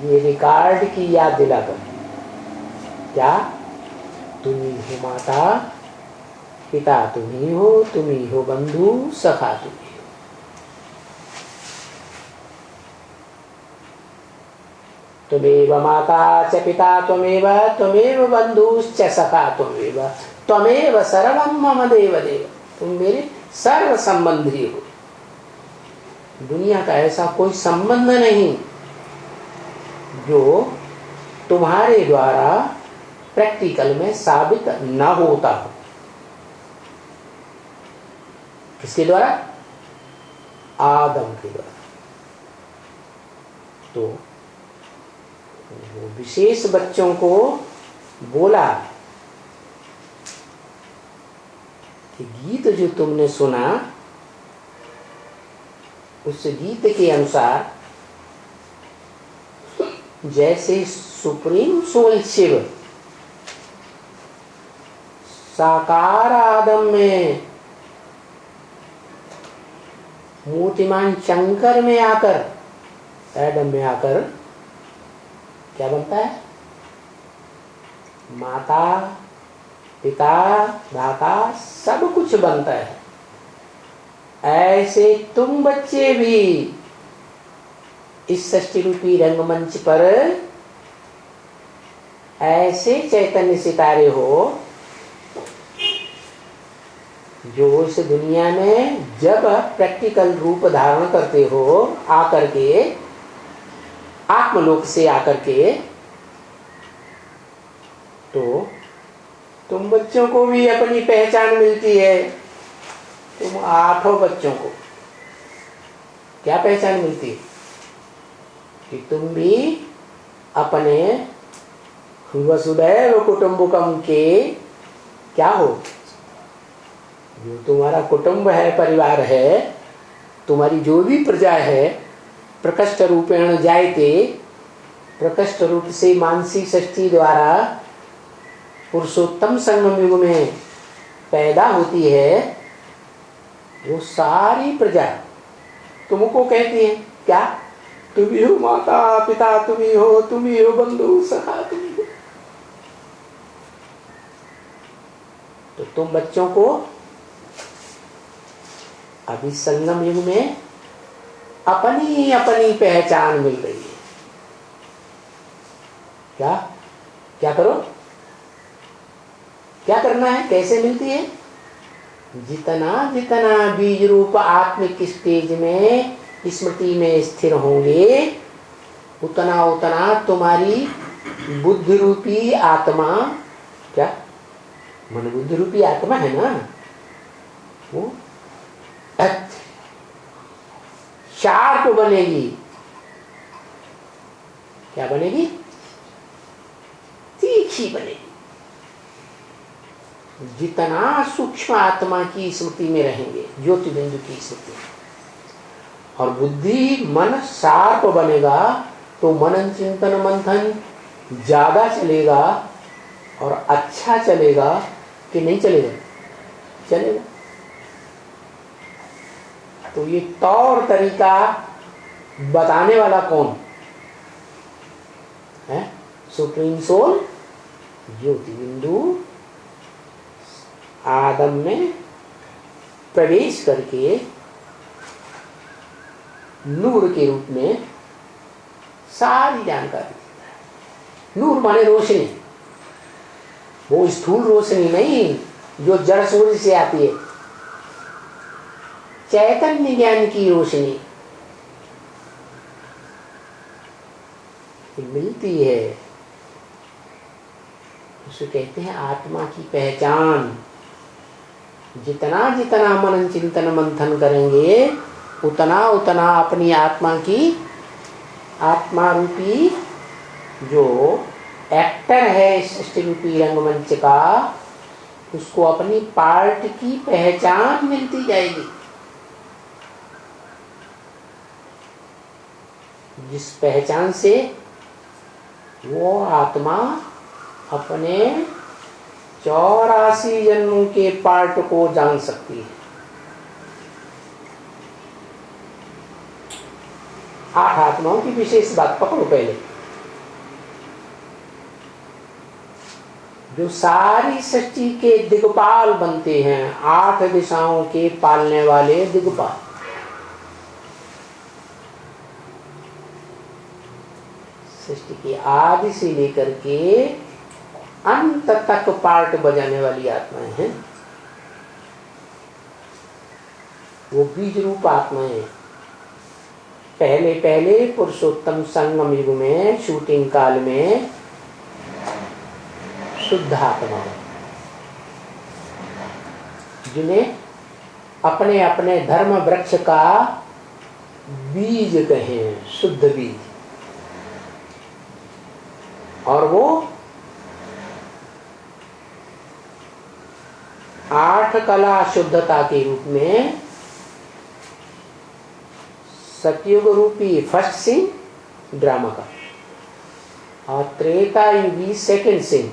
ये रिकॉर्ड की याद दिलाकर, क्या तुम ही हो माता, पिता तुम ही हो बंधु, सखा तुम ही हो। त्वमेव माता च पिता त्वमेव बंधुश्च सखा त्वमेव सर्वं मम देव देव। तुम मेरे सर्व संबंधी हो। दुनिया का ऐसा कोई संबंध नहीं जो तुम्हारे द्वारा प्रैक्टिकल में साबित न होता हो। किसके द्वारा? आदम के द्वारा। तो वो विशेष बच्चों को बोला कि गीत जो तुमने सुना, उस गीत के अनुसार जैसे सुप्रीम सोल शिव साकार आदम में मूर्तिमान शंकर में आकर, एडम में आकर क्या बनता है? माता, पिता, दाता सब कुछ बनता है। ऐसे तुम बच्चे भी इस सृष्टि रूपी रंगमंच पर ऐसे चैतन्य सितारे हो जो इस दुनिया में जब प्रैक्टिकल रूप धारण करते हो, आकर के आत्मलोक से आकर के, तो तुम बच्चों को भी अपनी पहचान मिलती है। तुम आठों बच्चों को क्या पहचान मिलती है? कि तुम भी अपने वसुधैव कुटुंबकम के क्या हो? जो तुम्हारा कुटुंब है, परिवार है, तुम्हारी जो भी प्रजा है, प्रकष्ट रूपेण जायते, प्रकष्ट रूप से मानसी षष्ठी द्वारा पुरुषोत्तम संगम युग में पैदा होती है, वो सारी प्रजा तुमको कहती है क्या? तुम ही हो माता, पिता तुम ही हो बंधु, सखा तुम ही हो। तो तुम बच्चों को अभी संगम युग में अपनी अपनी पहचान मिल रही है। क्या क्या करो? क्या करना है? कैसे मिलती है? जितना जितना बीज रूप आत्मिक स्टेज में स्मृति में स्थिर होंगे, उतना उतना तुम्हारी बुद्धि रूपी आत्मा, क्या मन बुद्धि रूपी आत्मा है ना, वो शार्प बनेगी। क्या बनेगी? तीखी बनेगी। जितना सूक्ष्म आत्मा की स्मृति में रहेंगे, ज्योति बिंदु की स्मृति में, और बुद्धि मन शार्प बनेगा, तो मनन चिंतन मंथन ज्यादा चलेगा और अच्छा चलेगा कि नहीं चलेगा? चलेगा। तो ये तौर तरीका बताने वाला कौन है? सुप्रीम सोल ज्योति बिंदु आदम में प्रवेश करके नूर के रूप में सारी जानकारी देता है। नूर माने रोशनी, वो स्थूल रोशनी नहीं जो जड़ सूर्य से आती है, चैतन्य ज्ञान की रोशनी मिलती है। उसे कहते हैं आत्मा की पहचान। जितना जितना मनन चिंतन मंथन करेंगे उतना उतना अपनी आत्मा की, आत्मा रूपी जो एक्टर है सृष्टि रूपी रंगमंच का, उसको अपनी पार्ट की पहचान मिलती जाएगी। जिस पहचान से वो आत्मा अपने 84 जन्मों के पार्ट को जान सकती है। 8 आत्माओं की विशेष बात पकड़ो पहले। जो सारी सृष्टि के दिग्पाल बनते हैं, 8 दिशाओं के पालने वाले दिग्पाल। सृष्टि के आदि से लेकर के अंत तक पार्ट बजाने वाली आत्माएं हैं। वो बीज रूप आत्माएं पहले पहले पुरुषोत्तम संगम युग में शूटिंग काल में शुद्ध आत्मा, जिन्हें अपने अपने धर्म वृक्ष का बीज कहें, शुद्ध बीज। और वो 8 कला शुद्धता के रूप में सतयुग रूपी फर्स्ट सीन ड्रामा का और त्रेता युगी सेकंड सीन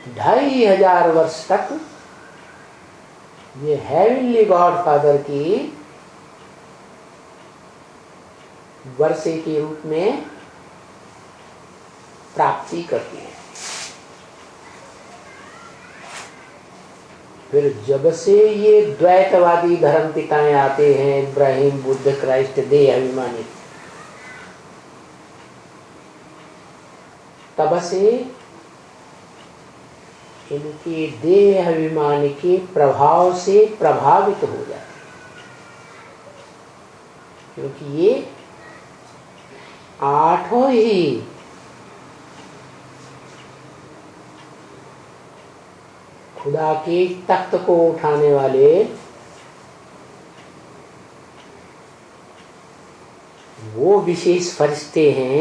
2500 वर्ष तक ये हेवनली गॉड फादर की वर्षे के रूप में प्राप्ति करती है। फिर जब से ये द्वैतवादी धर्म पिताएं आते हैं, इब्राहिम, बुद्ध, क्राइस्ट, देह अभिमानी, तब से इनके देह अभिमानी के प्रभाव से प्रभावित हो जाते, क्योंकि ये 8 ही खुदा के तख्त को उठाने वाले वो विशेष फरिश्ते हैं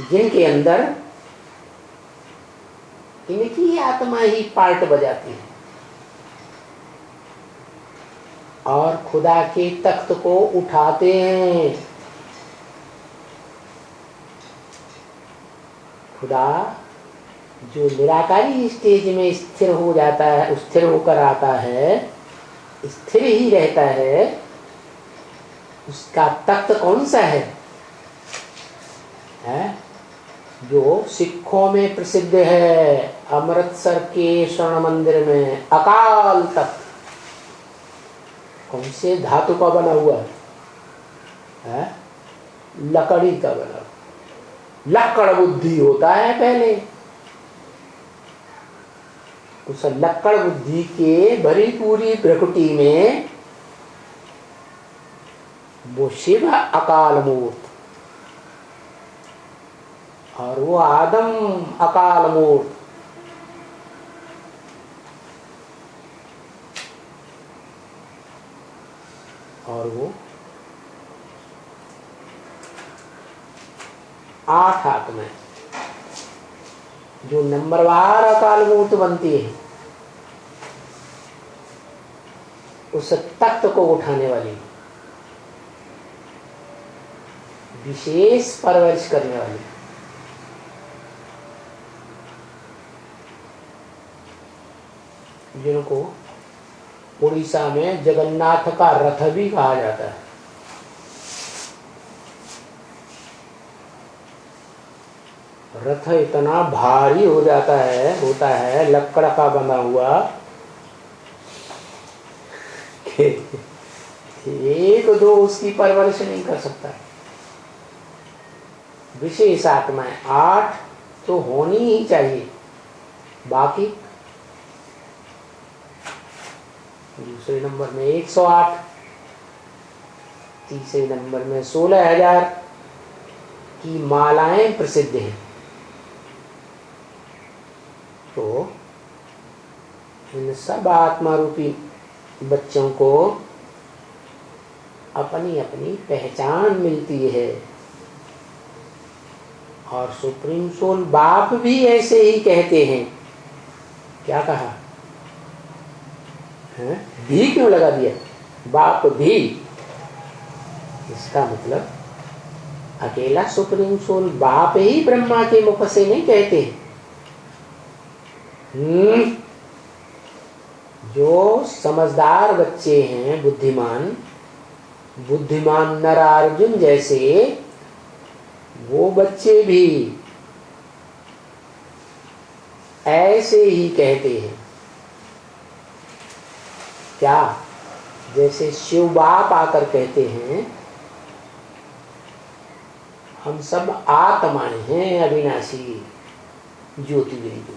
जिनके अंदर इनकी आत्मा ही पार्ट बजाती है और खुदा के तख्त को उठाते हैं। खुदा जो निराकारी स्टेज में स्थिर हो जाता है, स्थिर होकर आता है, स्थिर ही रहता है, उसका तख्त कौन सा है? जो सिखों में प्रसिद्ध है, अमृतसर के स्वर्ण मंदिर में अकाल तख्त। कौन से धातु का बना हुआ है? लकड़ी का बना हुआ। लक्कड़ बुद्धि होता है पहले, उस लक्कड़ बुद्धि के भरी पूरी प्रकृति में वो शिव अकाल मूर्त और वो आदम अकाल मूर्त। और वो 8 आत्माएं जो नंबरवार अकाल मूर्त बनती है, उस तख्त को उठाने वाली, विशेष परवरिश करने वाली, जिनको उड़ीसा में जगन्नाथ का रथ भी कहा जाता है। रथ इतना भारी हो जाता है, होता है लकड़ का बना हुआ कि एक दो उसकी परवरिश नहीं कर सकता। विशेष आत्माएं 8 तो होनी ही चाहिए। बाकी दूसरे नंबर में 108, तीसरे नंबर में 16,000 की मालाएं प्रसिद्ध हैं। तो इन सब आत्मा रूपी बच्चों को अपनी अपनी पहचान मिलती है। और सुप्रीम सोल बाप भी ऐसे ही कहते हैं। क्या कहा है? भी क्यों लगा दिया? बाप भी, इसका मतलब अकेला सुप्रीम सोल बाप ही ब्रह्मा के मुख से नहीं कहते। जो समझदार बच्चे हैं, बुद्धिमान नर अर्जुन जैसे, वो बच्चे भी ऐसे ही कहते हैं। क्या? जैसे शिव बाप आकर कहते हैं हम सब आत्माएं हैं अविनाशी ज्योति बिंदु,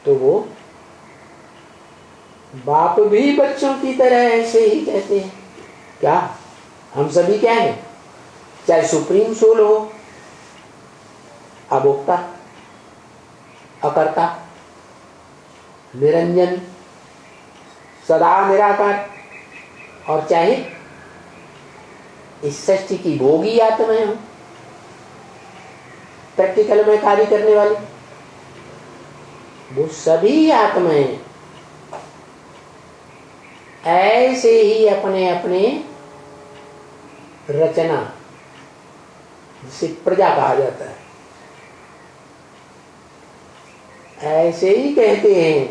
तो वो बाप भी बच्चों की तरह ऐसे ही कहते हैं। क्या? हम सभी क्या हैं? चाहे सुप्रीम सोल हो, अभोक्ता, अकर्ता, निरंजन, सदा निराकार, और चाहे इस सृष्टि की भोगी आत्माएं हो, प्रैक्टिकल में कार्य करने वाली, वो सभी आत्माएं ऐसे ही अपने अपने रचना, जिसे प्रजा कहा जाता है, ऐसे ही कहते हैं।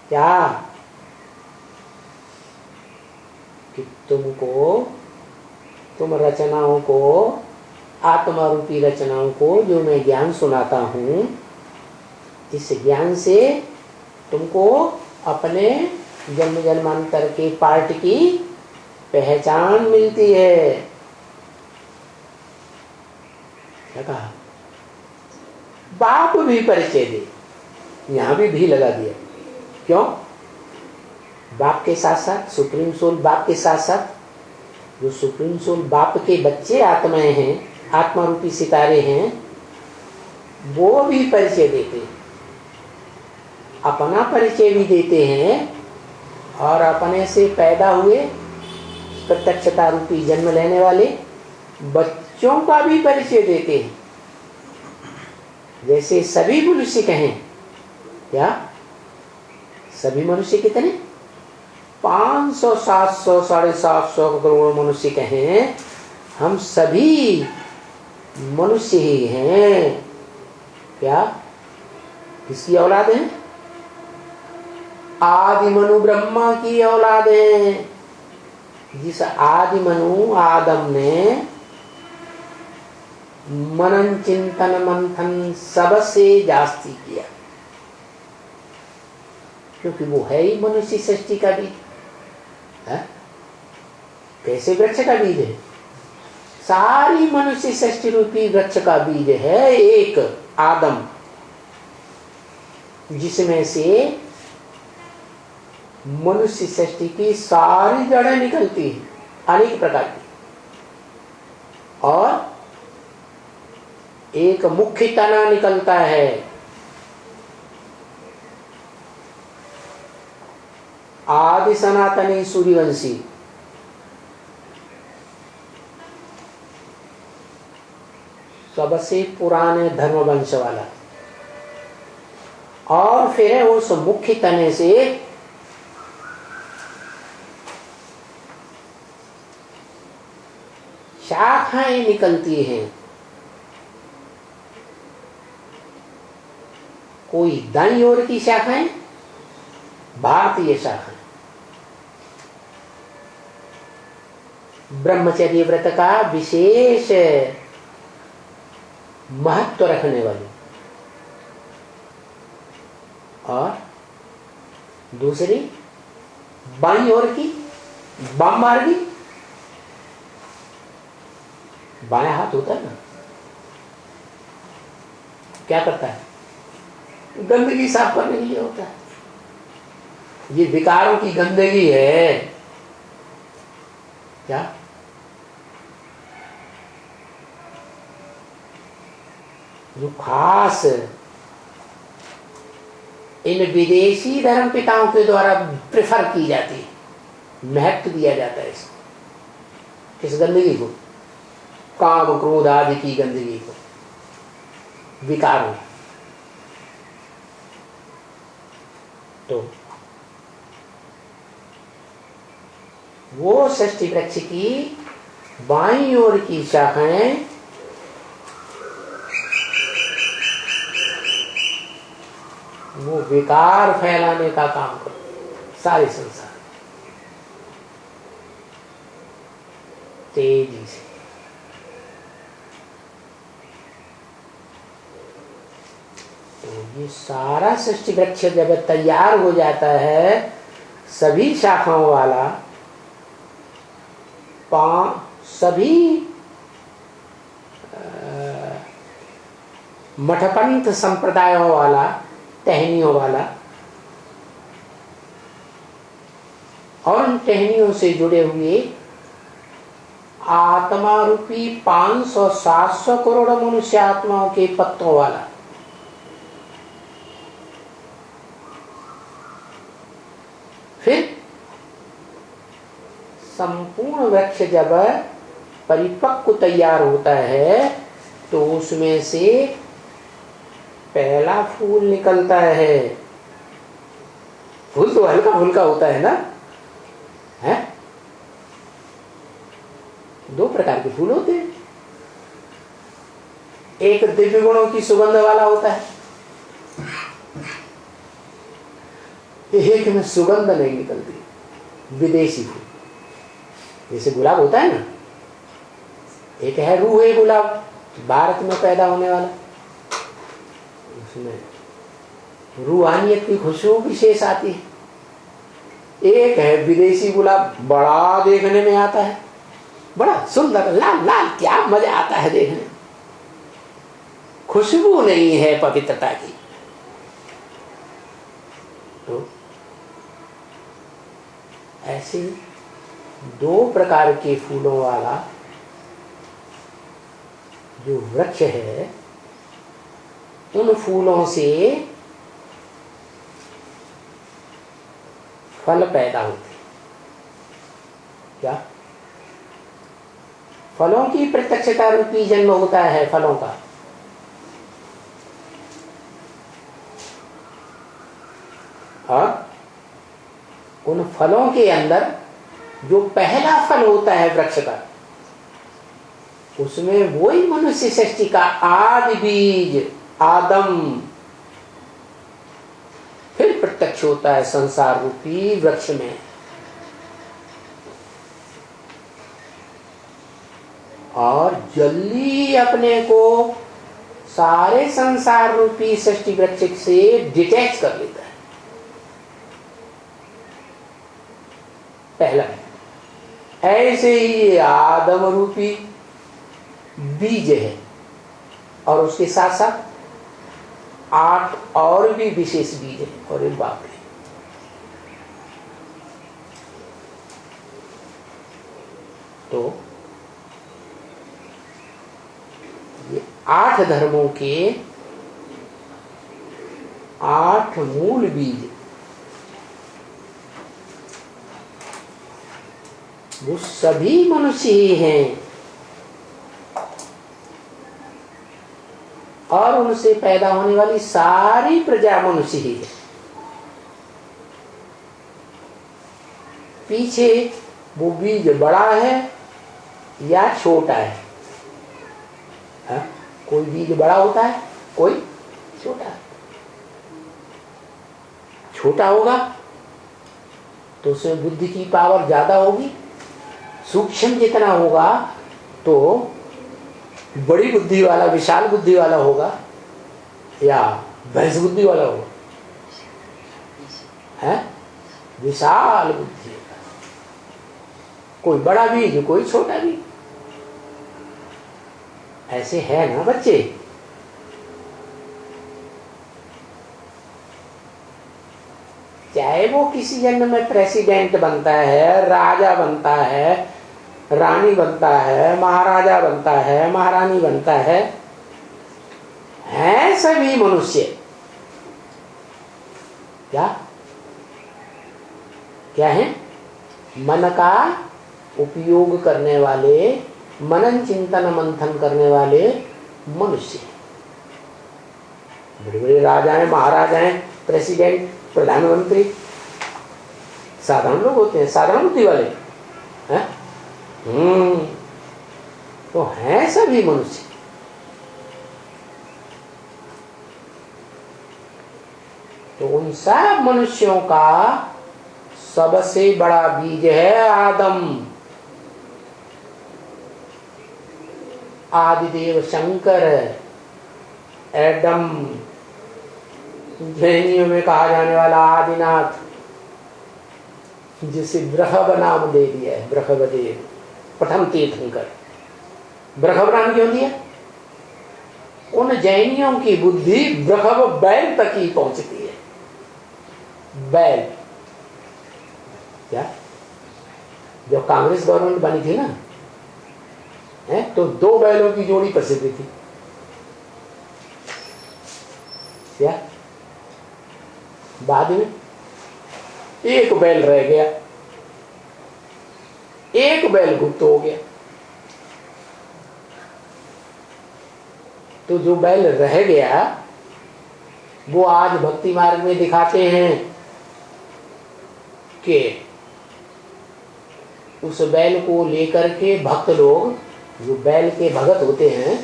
क्या? कि तुम रचनाओं को, आत्मा रूपी रचनाओं को जो मैं ज्ञान सुनाता हूं, इस ज्ञान से तुमको अपने जन्म जन्मांतर के पार्ट की पहचान मिलती है। क्या कहा? बाप भी परिचय दे, यहां भी लगा दिया। क्यों? बाप के साथ साथ सुप्रीम सोल, बाप के साथ साथ जो सुप्रीम सोल बाप के बच्चे आत्माएं हैं, आत्मा रूपी सितारे हैं, वो भी परिचय देते हैं, अपना परिचय भी देते हैं, और अपने से पैदा हुए प्रत्यक्षता रूपी जन्म लेने वाले बच्चों का भी परिचय देते हैं। जैसे सभी मनुष्य कहें, क्या सभी मनुष्य कितने? 500, 700, 750 करोड़ मनुष्य कहें, हम सभी मनुष्य ही हैं। क्या? किसकी औलाद हैं? आदि मनु ब्रह्मा की औलाद हैं। जिस आदि मनु आदम ने मनन चिंतन मंथन सबसे जास्ती किया, क्योंकि वो है ही मनुष्य सृष्टि का बीज है। कैसे वृक्ष का बीज है? सारी मनुष्य सृष्टि रूपी वृक्ष का बीज है एक आदम, जिसमें से मनुष्य सृष्टि की सारी जड़ें निकलती हैं, अनेक प्रकार की, और एक मुख्य तना निकलता है। आदि सनातनी सूर्यवंशी, सबसे पुराने धर्मवंश वाला, और फिर उस मुख्य तने से शाखाएं निकलती हैं। कोई दाईं ओर की शाखाएं भारतीय शाखाएं, ब्रह्मचर्य व्रत का विशेष महत्व रखने वाली, और दूसरी बाईं ओर की वाम मार्गी, बायां हाथ होता है ना, क्या करता है? गंदगी साफ करने के लिए होता है। ये विकारों की गंदगी है क्या? जो खास इन विदेशी धर्म पिताओं के द्वारा प्रेफर की जाती है, महत्व दिया जाता है इसको, किस गंदगी को? काम क्रोध आदि की गंदगी को, विकारों। तो वो षष्ठी वृक्ष की बाईं ओर की शाखाएं वो विकार फैलाने का काम करते सारे संसार तेजी से। तो ये सारा सृष्टि वृक्ष जब तैयार हो जाता है, सभी शाखाओं वाला, सभी मठपंथ संप्रदायों वाला, टहनियों वाला, और उन टहनियों से जुड़े हुए आत्मा रूपी 500-700 करोड़ मनुष्य आत्माओं के पत्तों वाला, फिर संपूर्ण वृक्ष जब परिपक्व तैयार होता है तो उसमें से पहला फूल निकलता है। फूल तो हल्का फुल्का होता है ना, है? 2 प्रकार के फूल होते हैं। एक दिव्य गुणों की सुगंध वाला होता है, एक में सुगंध नहीं निकलती, विदेशी फूल, जैसे गुलाब होता है ना। एक है रूहे गुलाब, भारत में पैदा होने वाला, उसमें रूहानियत की खुशबू विशेष आती है। एक है विदेशी गुलाब, बड़ा देखने में आता है, बड़ा सुंदर लाल लाल, क्या मजा आता है देखने में, खुशबू नहीं है पवित्रता की। तो ऐसे 2 प्रकार के फूलों वाला जो वृक्ष है, उन फूलों से फल पैदा होते। क्या? फलों की प्रत्यक्षता रूपी जन्म होता है फलों का। और उन फलों के अंदर जो पहला फल होता है वृक्ष का, उसमें वही मनुष्य सृष्टि का आदि बीज आदम फिर प्रत्यक्ष होता है संसार रूपी वृक्ष में। और जल्दी अपने को सारे संसार रूपी सृष्टि वृक्ष से डिटैच कर लेता है। पहला ऐसे ही ये आदम रूपी बीज है, और उसके साथ साथ 8 और भी विशेष बीज है, और एक बाप है। तो ये 8 धर्मों के 8 मूल बीज, वो सभी मनुष्य ही हैं, और उनसे पैदा होने वाली सारी प्रजा मनुष्य ही है। पीछे वो बीज बड़ा है या छोटा है, हा? कोई बीज बड़ा होता है, कोई छोटा है। छोटा होगा तो उसमें बुद्धि की पावर ज्यादा होगी, सूक्ष्म जितना होगा तो बड़ी बुद्धि वाला, विशाल बुद्धि वाला होगा या भैंस बुद्धि वाला होगा? है विशाल बुद्धि का, कोई बड़ा बीज कोई छोटा बीज, ऐसे है ना बच्चे। चाहे वो किसी जन्म में प्रेसिडेंट बनता है, राजा बनता है, रानी बनता है, महाराजा बनता है, महारानी बनता है सभी मनुष्य क्या क्या है? मन का उपयोग करने वाले, मनन चिंतन मंथन करने वाले मनुष्य। बड़े बड़े राजा हैं, महाराजा हैं, प्रेसिडेंट, प्रधानमंत्री साधारण लोग होते हैं, साधारण बुद्धि वाले हैं। तो हैं सभी मनुष्य। तो उन सब मनुष्यों का सबसे बड़ा बीज है आदम, आदिदेव शंकर, एडम, जैनियों में कहा जाने वाला आदिनाथ, जिसे बृहब नाम दे दिया है, बृहबदेव, प्रथम तीर्थंकर। बृहब नाम क्यों दिया? उन जैनियों की बुद्धि बृहब बैल तक ही पहुंचती है। बैल क्या, जब कांग्रेस गवर्नमेंट बनी थी ना, तो 2 बैलों की जोड़ी प्रसिद्ध थी। क्या बाद में 1 बैल रह गया, 1 बैल गुप्त हो गया। तो जो बैल रह गया वो आज भक्ति मार्ग में दिखाते हैं कि उस बैल को लेकर के भक्त लोग, जो बैल के भगत होते हैं,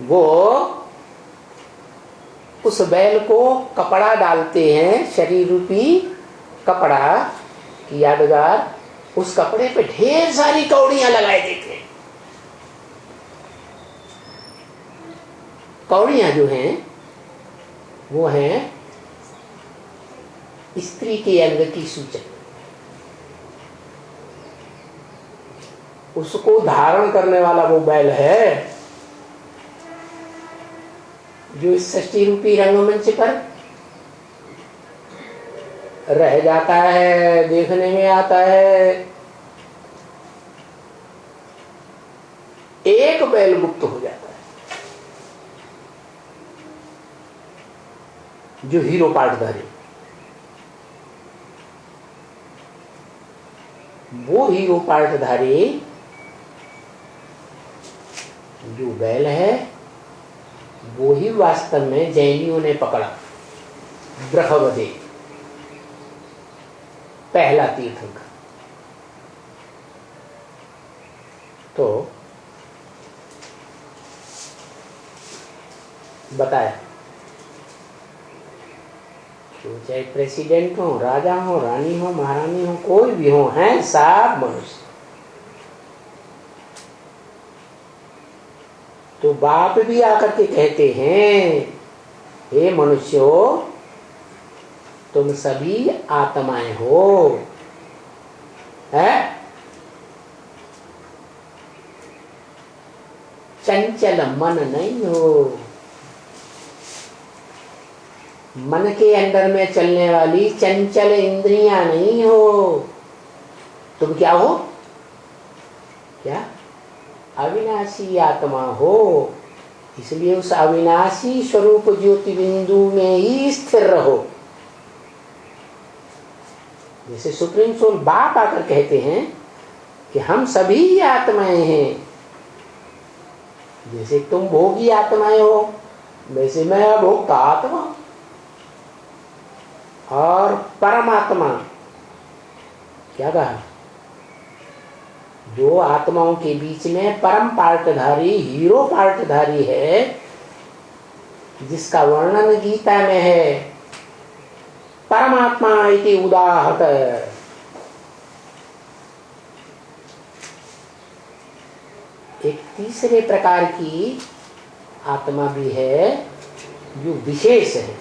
वो उस बैल को कपड़ा डालते हैं, शरीर रूपी कपड़ा की यादगार, उस कपड़े पे ढेर सारी कौड़ियां लगाए देते हैं। कौड़ियां जो हैं वो हैं स्त्री के अंग की सूचक। उसको धारण करने वाला वो बैल है जो इस षष्ठी रूपी रंगमंच पर रह जाता है, देखने में आता है। 1 बैल मुक्त हो जाता है, जो हीरो पार्टधारी। वो हीरो पार्टधारी जो बैल है, वो ही वास्तव में जैनियों ने पकड़ा बृहबदेव, पहला तीर्थंकर। तो बताया, तो चाहे प्रेसिडेंट हो, राजा हो, रानी हो, महारानी हो, कोई भी हो, हैं सब मनुष्य। तो बाप भी आकर के कहते हैं, हे मनुष्यों, तुम सभी आत्माएं हो, है? चंचल मन नहीं हो, मन के अंदर में चलने वाली चंचल इंद्रियां नहीं हो। तुम क्या हो? क्या? अविनाशी आत्मा हो। इसलिए उस अविनाशी स्वरूप ज्योति बिंदु में ही स्थिर रहो। जैसे सुप्रीम सोल बाप आकर कहते हैं कि हम सभी आत्माएं हैं। जैसे तुम भोगी आत्माएं हो, वैसे मैं अभोक्ता आत्मा और परमात्मा। क्या कहा? जो आत्माओं के बीच में परम पार्टधारी, हीरो पार्टधारी है, जिसका वर्णन गीता में है, परमात्मा इति उदाहत। तीसरे प्रकार की आत्मा भी है जो विशेष है।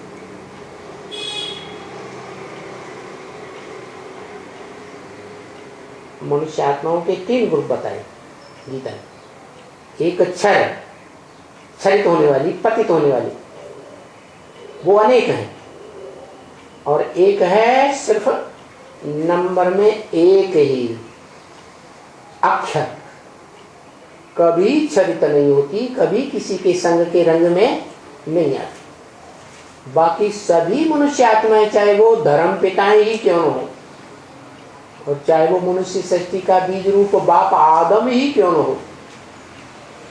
मनुष्य आत्माओं के 3 ग्रुप बताए गीता ने। एक क्षरित होने वाली, पतित होने वाली, वो अनेक हैं। और एक है सिर्फ नंबर में एक ही, अक्षर, कभी क्षरित नहीं होती, कभी किसी के संग के रंग में नहीं आती। बाकी सभी मनुष्य आत्माएं, चाहे वो धर्म पिताएं ही क्यों न हो, और चाहे वो मनुष्य सृष्टि का बीज रूप बाप आदम ही क्यों न हो,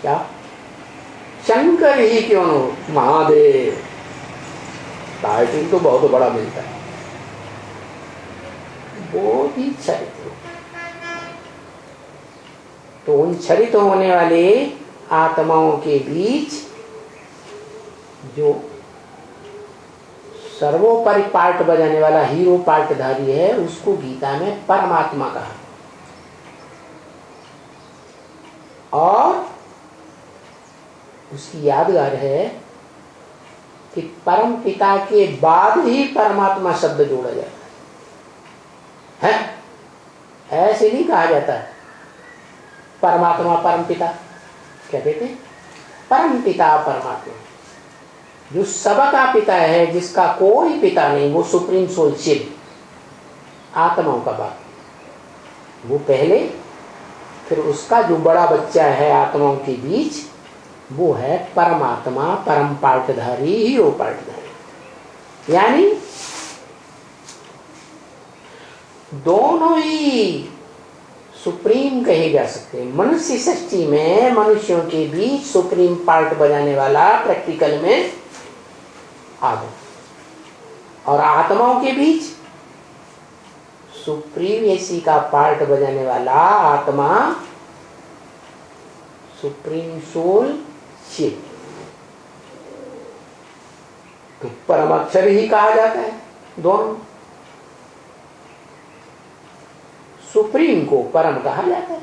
क्या शंकर ही क्यों न हो, महादेव, टाइटल तो बहुत बड़ा मिलता है, वो भी क्षरित हो। तो उन क्षरित होने वाले आत्माओं के बीच जो सर्वोपरि पार्ट बजाने वाला हीरो पार्टधारी है, उसको गीता में परमात्मा कहा। और उसकी यादगार है कि परम पिता के बाद ही परमात्मा शब्द जोड़ा जाता है, ऐसे नहीं कहा जाता है परमात्मा परम पिता। क्या कहते हैं? परम पिता परमात्मा, जो सबका पिता है, जिसका कोई पिता नहीं, वो सुप्रीम सोल शिव, आत्माओं का बाप, वो पहले, फिर उसका जो बड़ा बच्चा है आत्माओं के बीच, वो है परमात्मा, परम पार्टधारी, हीरो पार्टधारी। यानी दोनों ही सुप्रीम कहे जा सकते हैं। मनुष्य सृष्टि में मनुष्यों के बीच सुप्रीम पार्ट बजाने वाला प्रैक्टिकल में आदम, और आत्माओं के बीच सुप्रीमेसी का पार्ट बजाने वाला आत्मा, सुप्रीम सोल शिव। तो परम अक्षर ही कहा जाता है दोनों। सुप्रीम को परम कहा जाता है।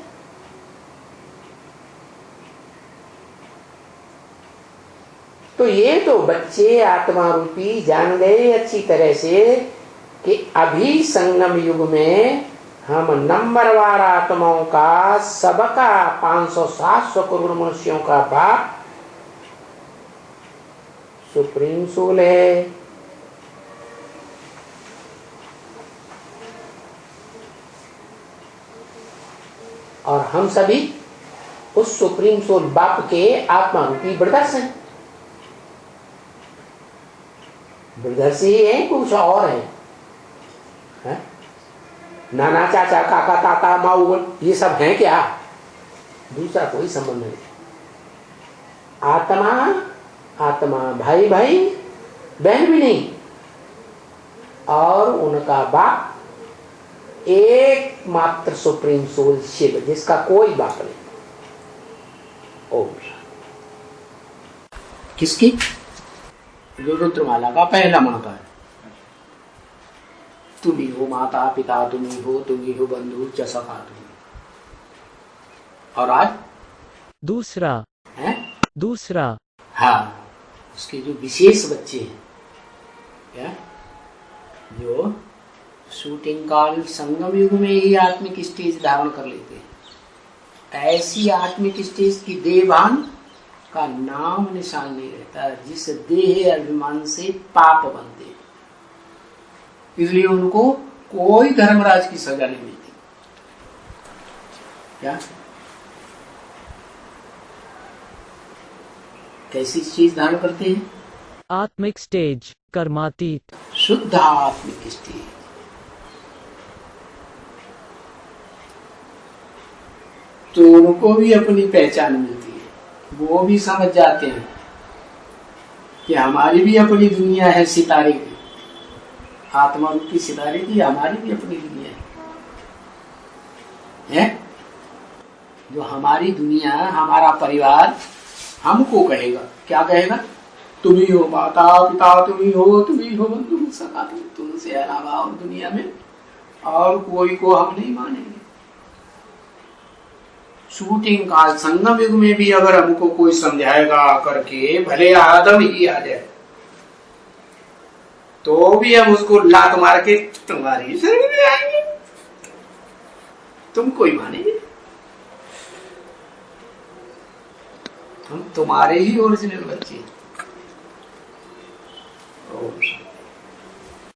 तो ये तो बच्चे आत्मा रूपी जान गए अच्छी तरह से कि अभी संगम युग में हम नंबरवार आत्माओं का, सबका 500-700 करोड़ मनुष्यों का बाप सुप्रीम सोल है। और हम सभी उस सुप्रीम सोल बाप के आत्मा रूपी ब्रदर्स हैं। ब्रदर्स ही है, कुछ और है? नाना, चाचा, काका, ताता, माऊ, ये सब हैं क्या? दूसरा कोई संबंध नहीं। आत्मा आत्मा, भाई भाई, बहन भी नहीं, और उनका बाप एकमात्र सुप्रीम सोल शिव, जिसका कोई बाप नहीं। ओम। किसकी? जो रुद्रमाला का पहला मंत्र है, तुम ही हो माता पिता, तुम ही हो बंधु च सखा तुम। और आज दूसरा है, दूसरा, हाँ, उसके जो विशेष बच्चे हैं, क्या, जो शूटिंग काल संगम युग में ही आत्मिक स्टेज धारण कर लेते हैं। ऐसी आत्मिक स्टेज की देवान का नाम निशान नहीं रहता, जिस देह अभिमान से पाप बनते, इसलिए उनको कोई धर्मराज की सजा नहीं मिलती। क्या, कैसी चीज धारण करते हैं? आत्मिक स्टेज, कर्मातीत, शुद्ध आत्मिक स्टेज। तो उनको भी अपनी पहचान मिलती है, वो भी समझ जाते हैं कि हमारी भी अपनी दुनिया है, सितारे की, आत्मा रूपी सितारे की हमारी भी अपनी दुनिया है। जो हमारी दुनिया, हमारा परिवार हमको कहेगा, क्या कहेगा? तुम ही हो माता पिता, तुम ही हो बंधु सखा, तुमसे अलावा और दुनिया में और कोई को हम नहीं मानेंगे। शूटिंग काल संगम युग में भी अगर हमको कोई समझाएगा करके, भले आदम ही आ जाए, तो भी हम उसको लात मार के तुम्हारी शरीर में आएंगे, तुम कोई मानेंगे? हम तुम्हारे ही ओरिजिनल बच्चे। ओम